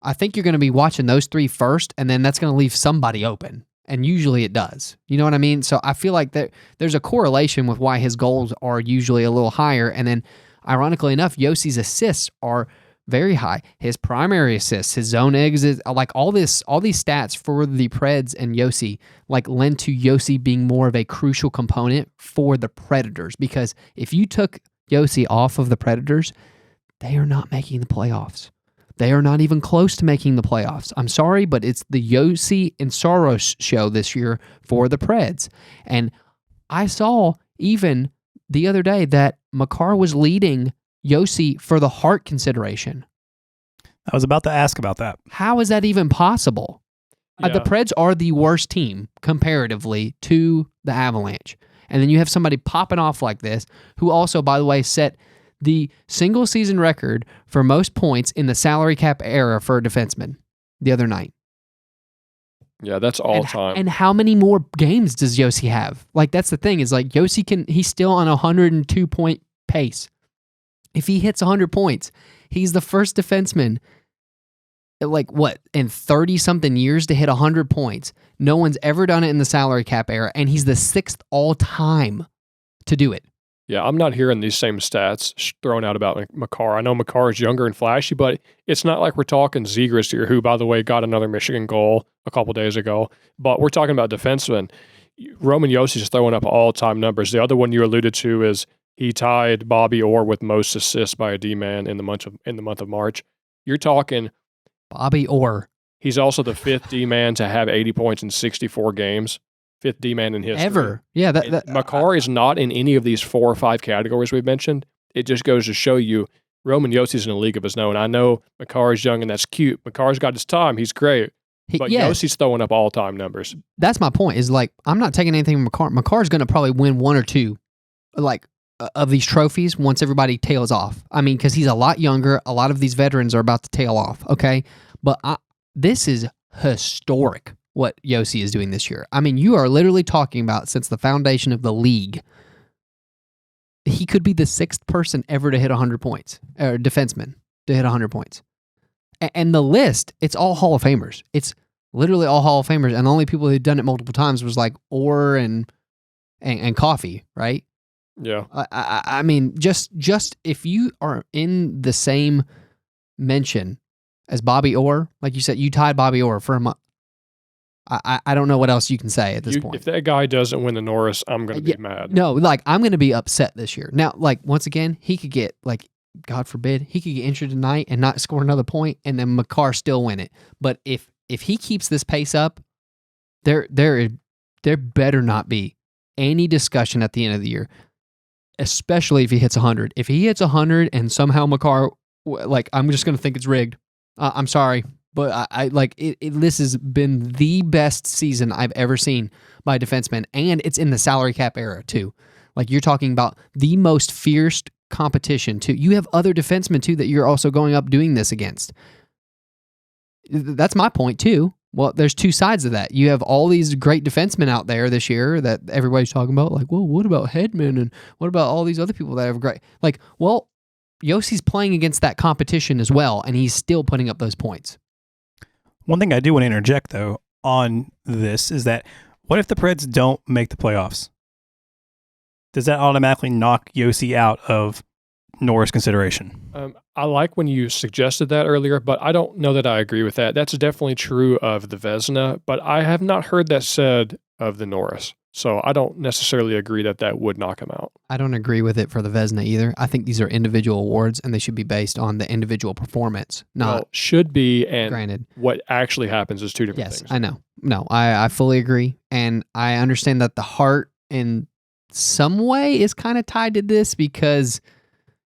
I think you're going to be watching those three first, and then that's going to leave somebody open. And usually it does. You know what I mean? So I feel like there's a correlation with why his goals are usually a little higher. And then, ironically enough, Josi's assists are very high. His primary assists, his zone exits, all these stats for the Preds and Josi lend to Josi being more of a crucial component for the Predators. Because if you took Josi off of the Predators, they are not making the playoffs. They are not even close to making the playoffs. I'm sorry, but it's the Josi and Soros show this year for the Preds. And I saw even the other day that Makar was leading Josi for the Hart consideration. I was about to ask about that. How is that even possible? Yeah. The Preds are the worst team comparatively to the Avalanche. And then you have somebody popping off like this, who also, by the way, set the single season record for most points in the salary cap era for a defenseman the other night. Yeah, that's all time. And how many more games does Josi have? That's the thing is Josi he's still on a 102 point pace. If he hits 100 points, he's the first defenseman in 30 something years to hit 100 points. No one's ever done it in the salary cap era, and he's the 6th all time to do it. Yeah, I'm not hearing these same stats thrown out about Makar. I know Makar is younger and flashy, but it's not like we're talking Zegras here, who, by the way, got another Michigan goal a couple days ago. But we're talking about defensemen. Roman Josi is throwing up all-time numbers. The other one you alluded to is he tied Bobby Orr with most assists by a D-man in the month of March. You're talking Bobby Orr. He's also the 5th D-man to have 80 points in 64 games. 5th D-man in history. Ever. Yeah. Makar is not in any of these 4 or 5 categories we've mentioned. It just goes to show you Roman Yosi's in a league of his own. I know Makar is young and that's cute. Makar's got his time. He's great. But Yosi's throwing up all-time numbers. That's my point, is like, I'm not taking anything from Makar. Makar's going to probably win 1 or 2 of these trophies once everybody tails off. I mean, because he's a lot younger. A lot of these veterans are about to tail off, okay? But this is historic, what Josi is doing this year. I mean, you are literally talking about, since the foundation of the league, he could be the 6th person ever to hit 100 points, or defenseman to hit 100 points. And the list, it's all Hall of Famers. It's literally all Hall of Famers, and the only people who'd done it multiple times was like Orr and Coffey, right? Yeah. I mean, just if you are in the same mention as Bobby Orr, like you said, you tied Bobby Orr for a month. I don't know what else you can say at this point. If that guy doesn't win the Norris, I'm going to be mad. No, like, I'm going to be upset this year. Now, like, once again, he could get, like, God forbid, he could get injured tonight and not score another point, and then Makar still win it. But if he keeps this pace up, there better not be any discussion at the end of the year, especially if he hits 100. If he hits 100 and somehow Makar, like, I'm just going to think it's rigged. I'm sorry, but I like it. This has been the best season I've ever seen by a defenseman, and it's in the salary cap era too. Like, you're talking about the most fierce competition too. You have other defensemen too that you're also going up doing this against. That's my point too. Well, there's 2 sides of that. You have all these great defensemen out there this year that everybody's talking about, like, well, what about Hedman and what about all these other people that have great, like, well, Josi's playing against that competition as well, and he's still putting up those points. One thing I do want to interject, though, on this is that what if the Preds don't make the playoffs? Does that automatically knock Josi out of Norris consideration? I like when you suggested that earlier, but I don't know that I agree with that. That's definitely true of the Vezina, but I have not heard that said of the Norris. So I don't necessarily agree that would knock him out. I don't agree with it for the Vezina either. I think these are individual awards, and they should be based on the individual performance, not should be. And granted, what actually happens is 2 different things. Yes, I know. No, I fully agree, and I understand that the heart in some way is kind of tied to this, because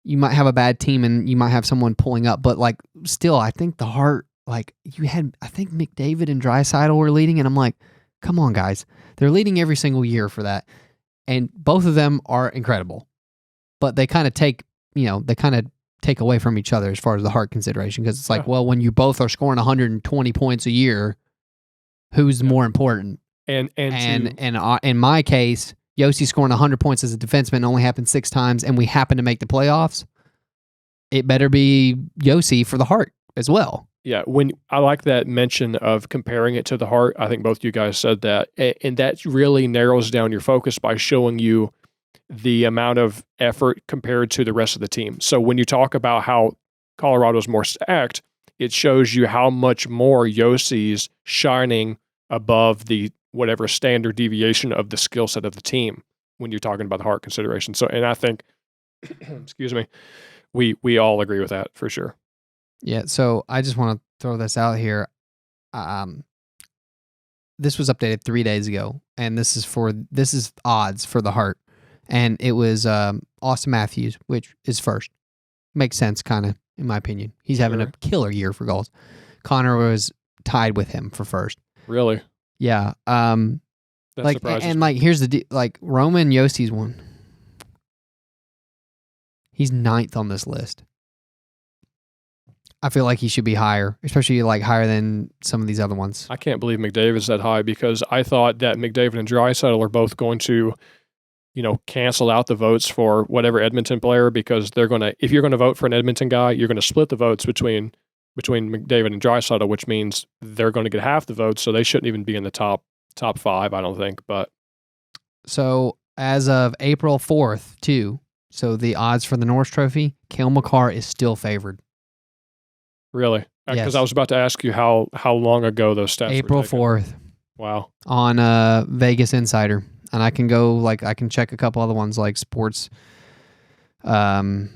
you might have a bad team and you might have someone pulling up, but like, still, I think the heart, like, you had, I think McDavid and Draisaitl were leading, and I'm like, come on, guys. They're leading every single year for that. And both of them are incredible. But they kind of take away from each other as far as the heart consideration, because it's like, well, when you both are scoring 120 points a year, who's more important? And in my case, Josi scoring 100 points as a defenseman only happened 6 times, and we happen to make the playoffs. It better be Josi for the heart as well. Yeah, when I like that mention of comparing it to the heart. I think both you guys said that, and that really narrows down your focus by showing you the amount of effort compared to the rest of the team. So when you talk about how Colorado's more stacked, it shows you how much more Josi's shining above the whatever standard deviation of the skill set of the team when you're talking about the heart consideration. So, and I think, excuse me, we all agree with that for sure. Yeah, so I just want to throw this out here. This was updated 3 days ago, and this is odds for the Hart, and it was Austin Matthews, which is first. Makes sense, kind of, in my opinion. He's having a killer year for goals. Connor was tied with him for first. Really? Yeah. That surprises me. Like, here's the like, Roman Josi's one. He's 9th on this list. I feel like he should be higher, especially like higher than some of these other ones. I can't believe McDavid's that high, because I thought that McDavid and Draisaitl are both going to, cancel out the votes for whatever Edmonton player, because they're going to, if you're going to vote for an Edmonton guy, you're going to split the votes between McDavid and Draisaitl, which means they're going to get half the votes, so they shouldn't even be in the top 5, I don't think. But so as of April 4th, too, So the odds for the Norris Trophy, Cale Makar is still favored. Really? Because Yes. I was about to ask you how long ago those stats April were taken. 4th Wow. on Vegas Insider. And I can go, I can check a couple other ones like sports. Let's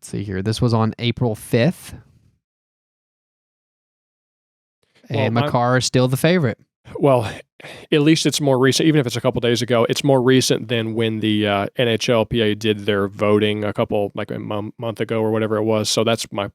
see here. This was on April 5th. And Makar is still the favorite. Well, at least it's more recent, even if it's a couple days ago, it's more recent than when the NHLPA did their voting a month ago or whatever it was. So that's my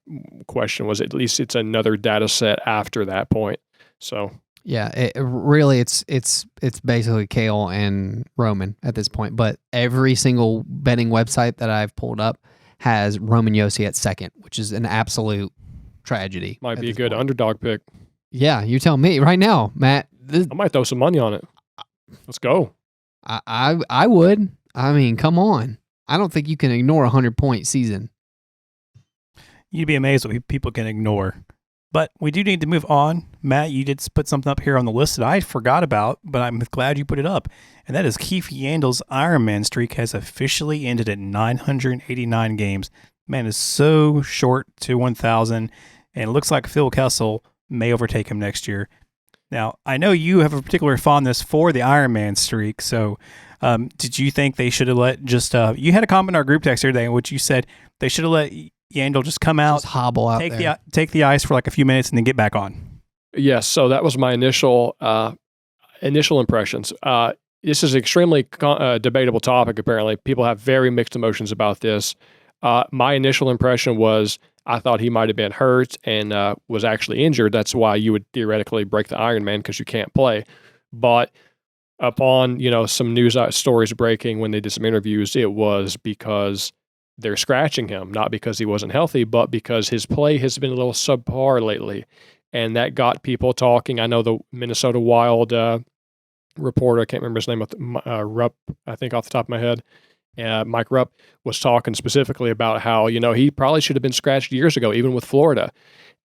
question, was at least it's another data set after that point. So yeah, it's basically Cale and Roman at this point, but every single betting website that I've pulled up has Roman Josi at second, which is an absolute tragedy. Might be a good underdog pick. Yeah, you tell me right now, Matt. I might throw some money on it. Let's go. I would. I mean, come on. I don't think you can ignore a 100-point season. You'd be amazed what people can ignore. But we do need to move on. Matt, you did put something up here on the list that I forgot about, but I'm glad you put it up. And that is Keith Yandel's Ironman streak has officially ended at 989 games. Man is so short to 1,000, and it looks like Phil Kessel may overtake him next year. Now, I know you have a particular fondness for the Ironman streak, so did you think they should have let you had a comment in our group text the other day in which you said they should have let Yandel just come out, just hobble out there. Take the ice for like a few minutes and then get back on? Yes, so that was my initial impressions. This is an extremely debatable topic, apparently. People have very mixed emotions about this. My initial impression was I thought he might have been hurt and was actually injured. That's why you would theoretically break the Ironman, because you can't play. But upon, some news stories breaking when they did some interviews, it was because they're scratching him, not because he wasn't healthy, but because his play has been a little subpar lately. And that got people talking. I know the Minnesota Wild reporter, I can't remember his name, Rupp, I think off the top of my head, Mike Rupp was talking specifically about how, he probably should have been scratched years ago, even with Florida,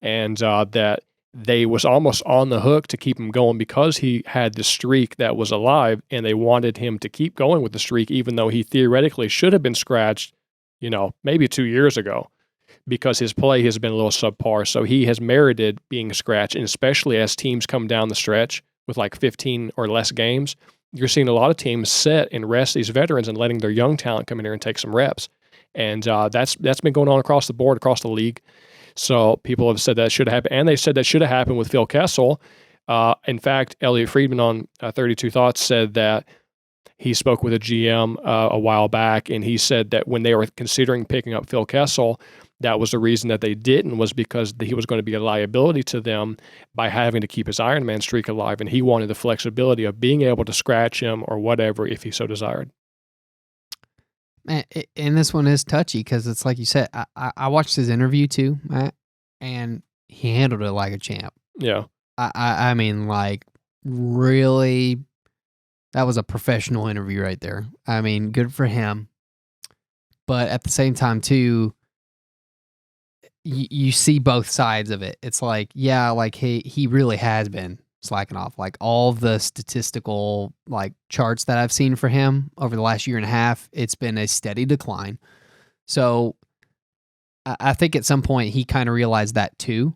and that they was almost on the hook to keep him going because he had the streak that was alive, and they wanted him to keep going with the streak, even though he theoretically should have been scratched, maybe 2 years ago, because his play has been a little subpar. So he has merited being scratched, and especially as teams come down the stretch with like 15 or less games, you're seeing a lot of teams sit and rest these veterans and letting their young talent come in here and take some reps. And that's been going on across the board, across the league. So people have said that should have happened. And they said that should have happened with Phil Kessel. In fact, Elliot Friedman on 32 Thoughts said that he spoke with a GM a while back, and he said that when they were considering picking up Phil Kessel, that was the reason that they didn't, was because he was going to be a liability to them by having to keep his Ironman streak alive, and he wanted the flexibility of being able to scratch him or whatever if he so desired. Man, and this one is touchy because it's like you said, I watched his interview too, Matt, and he handled it like a champ. Yeah. I mean, like, really, that was a professional interview right there. I mean, good for him. But at the same time, too, you see both sides of it. It's like, yeah, like he really has been slacking off. Like all the statistical charts that I've seen for him over the last year and a half, it's been a steady decline. So I think at some point he kind of realized that too.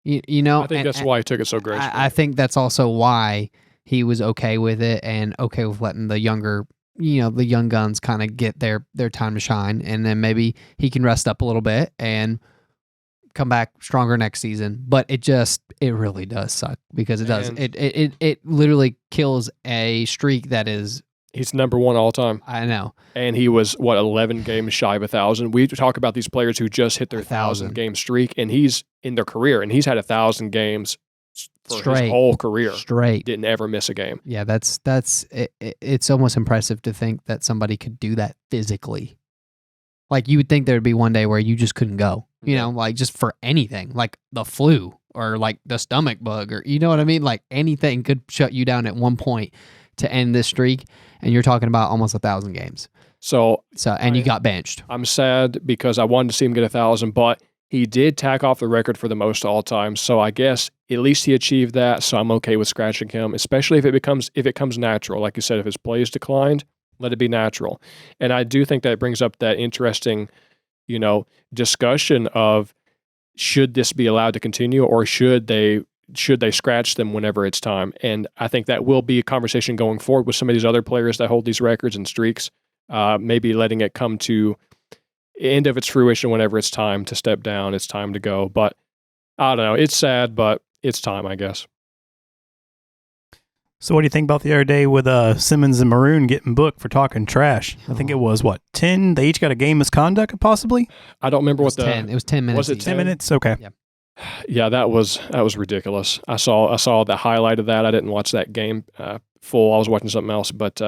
I think that's why he took it so gracefully. I think that's also why he was okay with it and okay with letting the younger, the young guns kind of get their time to shine, and then maybe he can rest up a little bit and come back stronger next season. But it really does suck because it does. It literally kills a streak that is. He's number one all time. I know. And he was 11 games shy of 1,000. We talk about these players who just hit their 1,000 game streak, and he's in their career, and he's had 1,000 games for his whole career. Straight. Didn't ever miss a game. Yeah, it's almost impressive to think that somebody could do that physically. Like you would think there would be one day where you just couldn't go, like just for anything, like the flu or like the stomach bug, or you know what I mean? Like anything could shut you down at one point to end this streak, and you're talking about almost 1,000 games. So you got benched. I'm sad because I wanted to see him get 1,000, but he did tack off the record for the most all time. So I guess at least he achieved that. So I'm okay with scratching him, especially if it comes natural. Like you said, if his play is declined, Let it be natural. And I do think that brings up that interesting, discussion of should this be allowed to continue, or should they scratch them whenever it's time? And I think that will be a conversation going forward with some of these other players that hold these records and streaks, maybe letting it come to end of its fruition whenever it's time to step down, it's time to go. But I don't know. It's sad, but it's time, I guess. So what do you think about the other day with Simmons and Maroon getting booked for talking trash? I think it was, 10? They each got a game misconduct, possibly? I don't remember what 10. It was 10 minutes. Was it 10 minutes? Okay. Yep. Yeah, that was ridiculous. I saw the highlight of that. I didn't watch that game full. I was watching something else. But,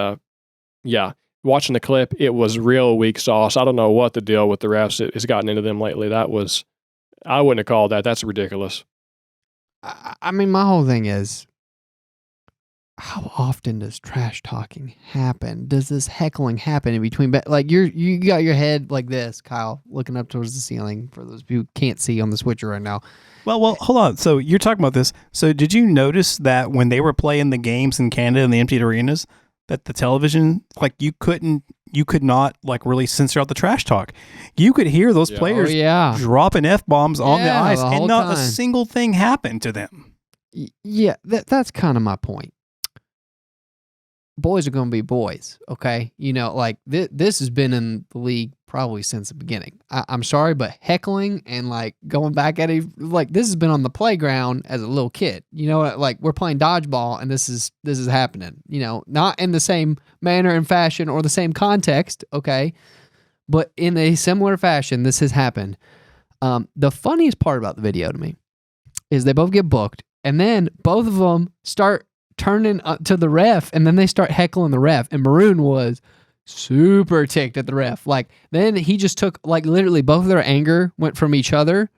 yeah, watching the clip, it was real weak sauce. I don't know what the deal with the refs has gotten into them lately. I wouldn't have called that. That's ridiculous. I mean, my whole thing is, how often does trash talking happen? Does this heckling happen in between? But like you got your head like this, Kyle, looking up towards the ceiling. For those who can't see on the switcher right now. Well, hold on. So you're talking about this. So did you notice that when they were playing the games in Canada in the emptied arenas, that the television, like you could not like really censor out the trash talk. You could hear those players dropping F-bombs on the ice, and not a single thing happened to them. Yeah, that's kind of my point. Boys are going to be boys, okay? Like this has been in the league probably since the beginning. I'm sorry, but heckling and like going back at it, like this has been on the playground as a little kid. Like we're playing dodgeball and this is happening. Not in the same manner and fashion or the same context, okay? But in a similar fashion, this has happened. The funniest part about the video to me is they both get booked, and then both of them start turning to the ref, and then they start heckling the ref, and Maroon was super ticked at the ref. Like, then he just took, like, literally both of their anger went from each other,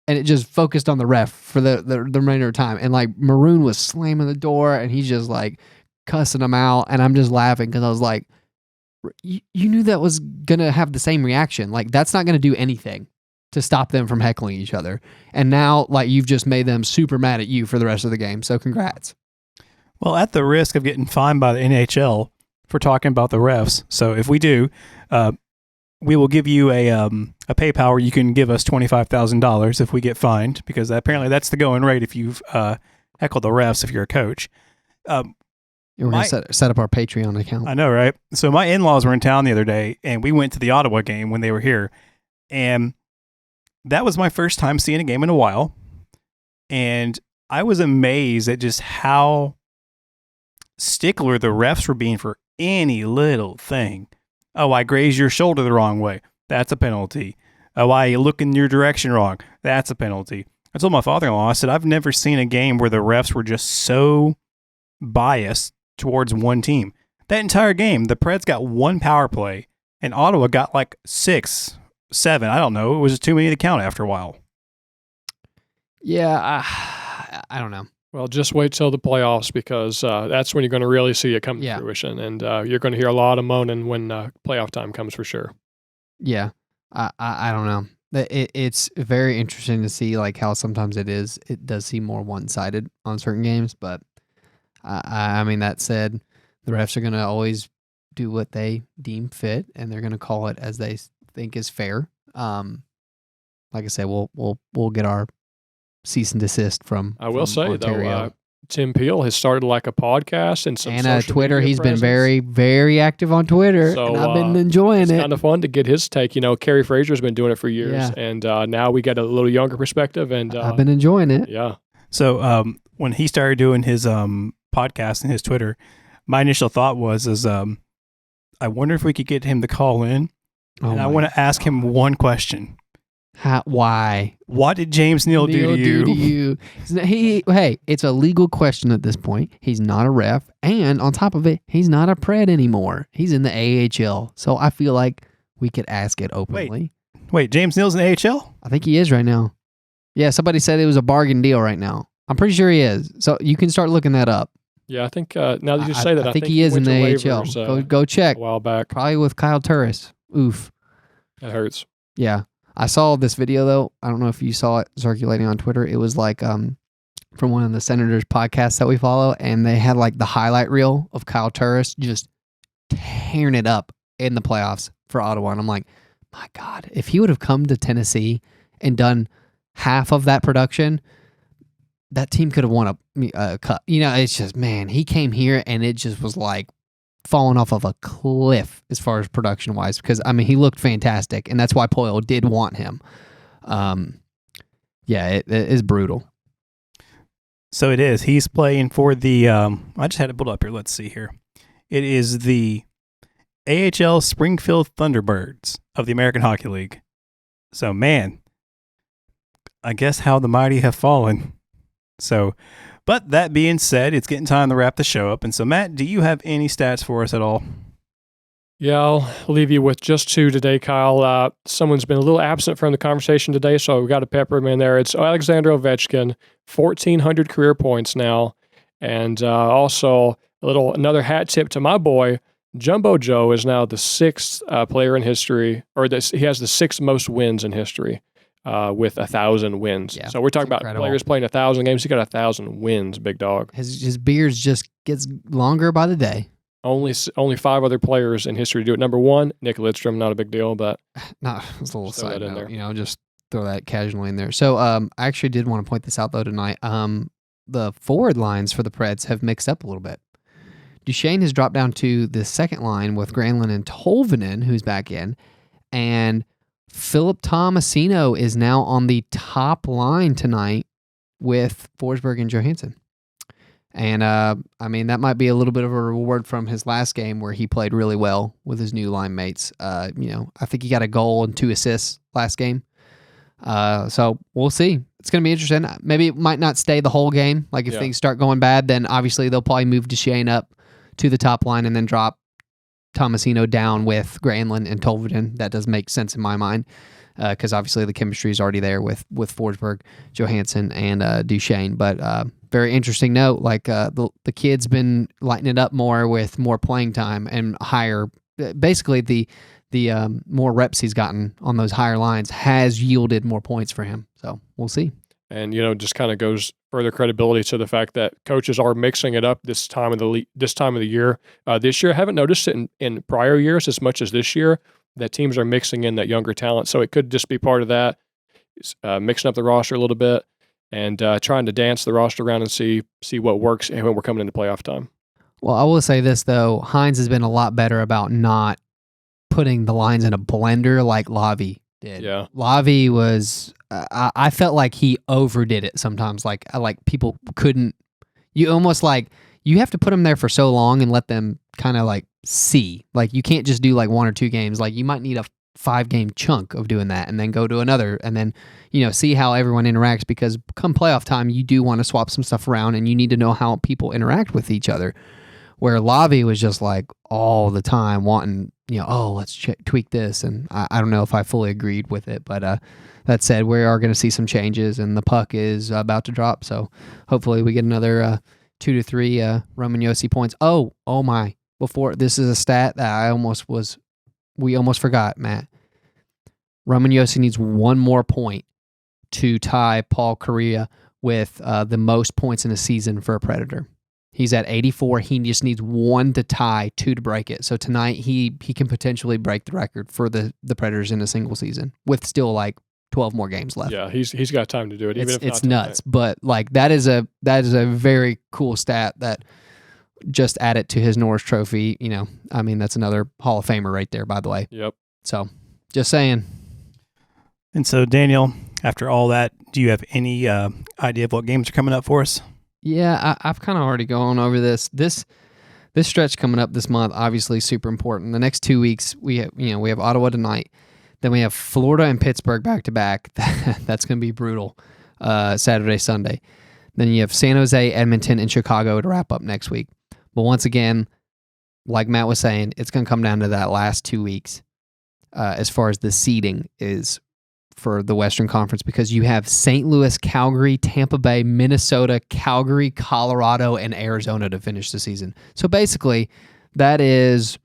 and it just focused on the ref for the remainder of time. And, like, Maroon was slamming the door, and he's just, like, cussing them out, and I'm just laughing because I was like, you knew that was going to have the same reaction. Like, that's not going to do anything to stop them from heckling each other. And now, like, you've just made them super mad at you for the rest of the game, so congrats. Well, at the risk of getting fined by the NHL for talking about the refs, so if we do, we will give you a PayPal where you can give us $25,000 if we get fined, because apparently that's the going rate if you've heckled the refs if you're a coach. We're going to set up our Patreon account. I know, right? So my in-laws were in town the other day, and we went to the Ottawa game when they were here, and that was my first time seeing a game in a while, and I was amazed at just how stickler the refs were being for any little thing. Oh, I grazed your shoulder the wrong way. That's a penalty. Oh, I look in your direction wrong. That's a penalty. I told my father-in-law, I said, I've never seen a game where the refs were just so biased towards one team. That entire game, the Preds got one power play, and Ottawa got like 6, 7. I don't know. It was just too many to count after a while. Yeah, I don't know. Well, just wait till the playoffs, because that's when you're going to really see it come to fruition, and you're going to hear a lot of moaning when playoff time comes for sure. Yeah, I don't know. It's very interesting to see like how sometimes it does seem more one-sided on certain games, but I mean, that said, the refs are going to always do what they deem fit, and they're going to call it as they think is fair. Like I said, we'll get our cease and desist from. I will say Ontario. though, Tim Peel has started like a podcast and some social Twitter. media He's presence. been very, very active on Twitter, So, and I've been enjoying it's it. kind of fun to get his take. Carrie Fraser's been doing it for years, and now we get a little younger perspective. And I've been enjoying it. Yeah. So when he started doing his podcast and his Twitter, my initial thought was, I wonder if we could get him to call in, and I want to ask him one question. Why? What did James Neal do to you? Hey, it's a legal question at this point. He's not a ref, and on top of it, he's not a Pred anymore. He's in the AHL, so I feel like we could ask it openly. Wait, James Neal's in the AHL? I think he is right now. Yeah, somebody said it was a bargain deal right now. I'm pretty sure he is. So you can start looking that up. Yeah, I think now that you say that, I think he is in the AHL. Waivers, go check. A while back. Probably with Kyle Turris. Oof. That hurts. Yeah. I saw this video, though. I don't know if you saw it circulating on Twitter. It was like from one of the Senators podcasts that we follow, and they had like the highlight reel of Kyle Turris just tearing it up in the playoffs for Ottawa. And I'm like, my God, if he would have come to Tennessee and done half of that production, that team could have won a cup. It's just, man, he came here and it just was like falling off of a cliff as far as production wise, because he looked fantastic, and that's why Poyle did want him. It is brutal. So it is. He's playing for the. I just had it pulled up here. Let's see here. It is the AHL Springfield Thunderbirds of the American Hockey League. So, man, I guess how the mighty have fallen. So, but that being said, it's getting time to wrap the show up. And so, Matt, do you have any stats for us at all? Yeah, I'll leave you with just 2 today, Kyle. Someone's been a little absent from the conversation today, so we've got to pepper him in there. It's Alexander Ovechkin, 1,400 career points now. And also, another hat tip to my boy, Jumbo Joe is now the 6th player in history, he has the 6th most wins in history. With 1,000 wins. Yeah, so we're talking about players playing 1,000 games. He got 1,000 wins, big dog. His beard just gets longer by the day. Only 5 other players in history do it. Number 1, Nick Lidstrom, not a big deal, but no, it's a little side note, in there. Just throw that casually in there. So I actually did want to point this out though tonight. The forward lines for the Preds have mixed up a little bit. Duchesne has dropped down to the second line with Granlund and Tolvanen, who's back in, and Philip Tomasino is now on the top line tonight with Forsberg and Johansson. And, that might be a little bit of a reward from his last game where he played really well with his new line mates. I think he got a goal and 2 assists last game. So we'll see. It's going to be interesting. Maybe it might not stay the whole game. Like if things start going bad, then obviously they'll probably move Duchesne up to the top line and then drop Tomasino down with Granlund and Tolvanen. That does make sense in my mind because obviously the chemistry is already there with Forsberg, Johansson, and Duchesne. But very interesting note, like the kid's been lighting it up more with more playing time and higher. Basically, the more reps he's gotten on those higher lines has yielded more points for him. So we'll see. And just kind of goes further credibility to the fact that coaches are mixing it up this time of the year. This year, I haven't noticed it in prior years as much as this year that teams are mixing in that younger talent. So it could just be part of that, mixing up the roster a little bit and trying to dance the roster around and see what works and when we're coming into playoff time. Well, I will say this though, Hines has been a lot better about not putting the lines in a blender like Lavi did. Yeah, Lavi was. I felt like he overdid it sometimes. Like people couldn't. You almost you have to put them there for so long and let them kind of see. Like you can't just do 1 or 2 games. Like you might need a 5-game chunk of doing that and then go to another and then see how everyone interacts, because come playoff time you do want to swap some stuff around and you need to know how people interact with each other. Where Lavi was just all the time wanting let's tweak this, and I don't know if I fully agreed with it, but that said, we are going to see some changes, and the puck is about to drop, so hopefully we get another 2 to 3 Roman Josi points. Oh my! Before this is a stat that we almost forgot, Matt. Roman Josi needs 1 more point to tie Paul Kariya with the most points in a season for a Predator. He's at 84. He just needs 1 to tie, 2 to break it. So tonight he can potentially break the record for the Predators in a single season with still 12 more games left. Yeah, he's got time to do it. Even if it's nuts, but that is a very cool stat that just added to his Norris Trophy. That's another Hall of Famer right there, by the way. Yep. So just saying. And so Daniel, after all that, do you have any idea of what games are coming up for us? Yeah, I've kind of already gone over this. This stretch coming up this month, obviously super important. The next 2 weeks, we have Ottawa tonight. Then we have Florida and Pittsburgh back to back. That's going to be brutal. Saturday, Sunday. Then you have San Jose, Edmonton, and Chicago to wrap up next week. But once again, like Matt was saying, it's going to come down to that last 2 weeks as far as the seeding is for the Western Conference, because you have St. Louis, Calgary, Tampa Bay, Minnesota, Calgary, Colorado, and Arizona to finish the season. So basically, that is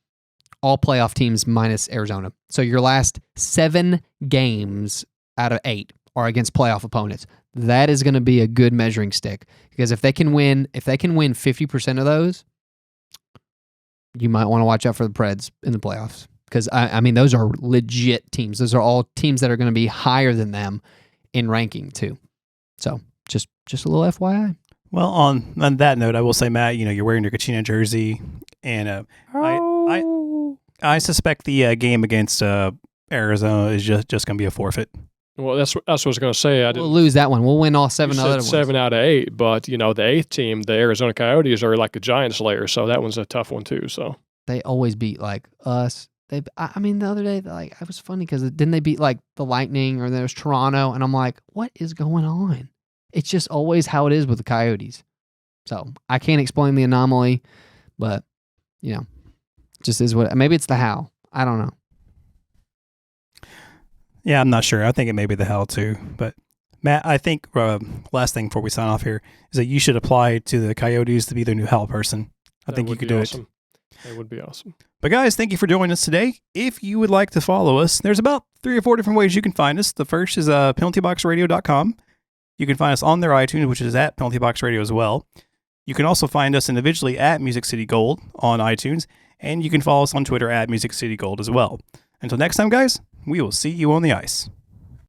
all playoff teams minus Arizona. So your last 7 games out of 8 are against playoff opponents. That is going to be a good measuring stick, because if they can win 50% of those, you might want to watch out for the Preds in the playoffs. Because, I mean, those are legit teams. Those are all teams that are going to be higher than them in ranking, too. So, just a little FYI. Well, on that note, I will say, Matt, you're wearing your Kachina jersey, and I suspect the game against Arizona is just going to be a forfeit. Well, that's what I was going to say. We'll lose that one. We'll win all 7 other ones. 7 out of 8, but the 8th team, the Arizona Coyotes, are like a giant slayer, so that one's a tough one too. So they always beat like us. I mean, the other day, like, it was funny because didn't they beat like the Lightning or there was Toronto, and I'm like, what is going on? It's just always how it is with the Coyotes. So I can't explain the anomaly, but just is what. Maybe it's the how. I don't know. Yeah, I'm not sure. I think it may be the how too. But Matt, I think last thing before we sign off here is that you should apply to the Coyotes to be their new Hal person. I think you could do awesome. It would be awesome. But guys, thank you for joining us today. If you would like to follow us, there's about 3 or 4 different ways you can find us. The first is penaltyboxradio.com. You can find us on their iTunes, which is at Penalty Box Radio as well. You can also find us individually at Music City Gold on iTunes, and you can follow us on Twitter at Music City Gold as well. Until next time, guys, we will see you on the ice.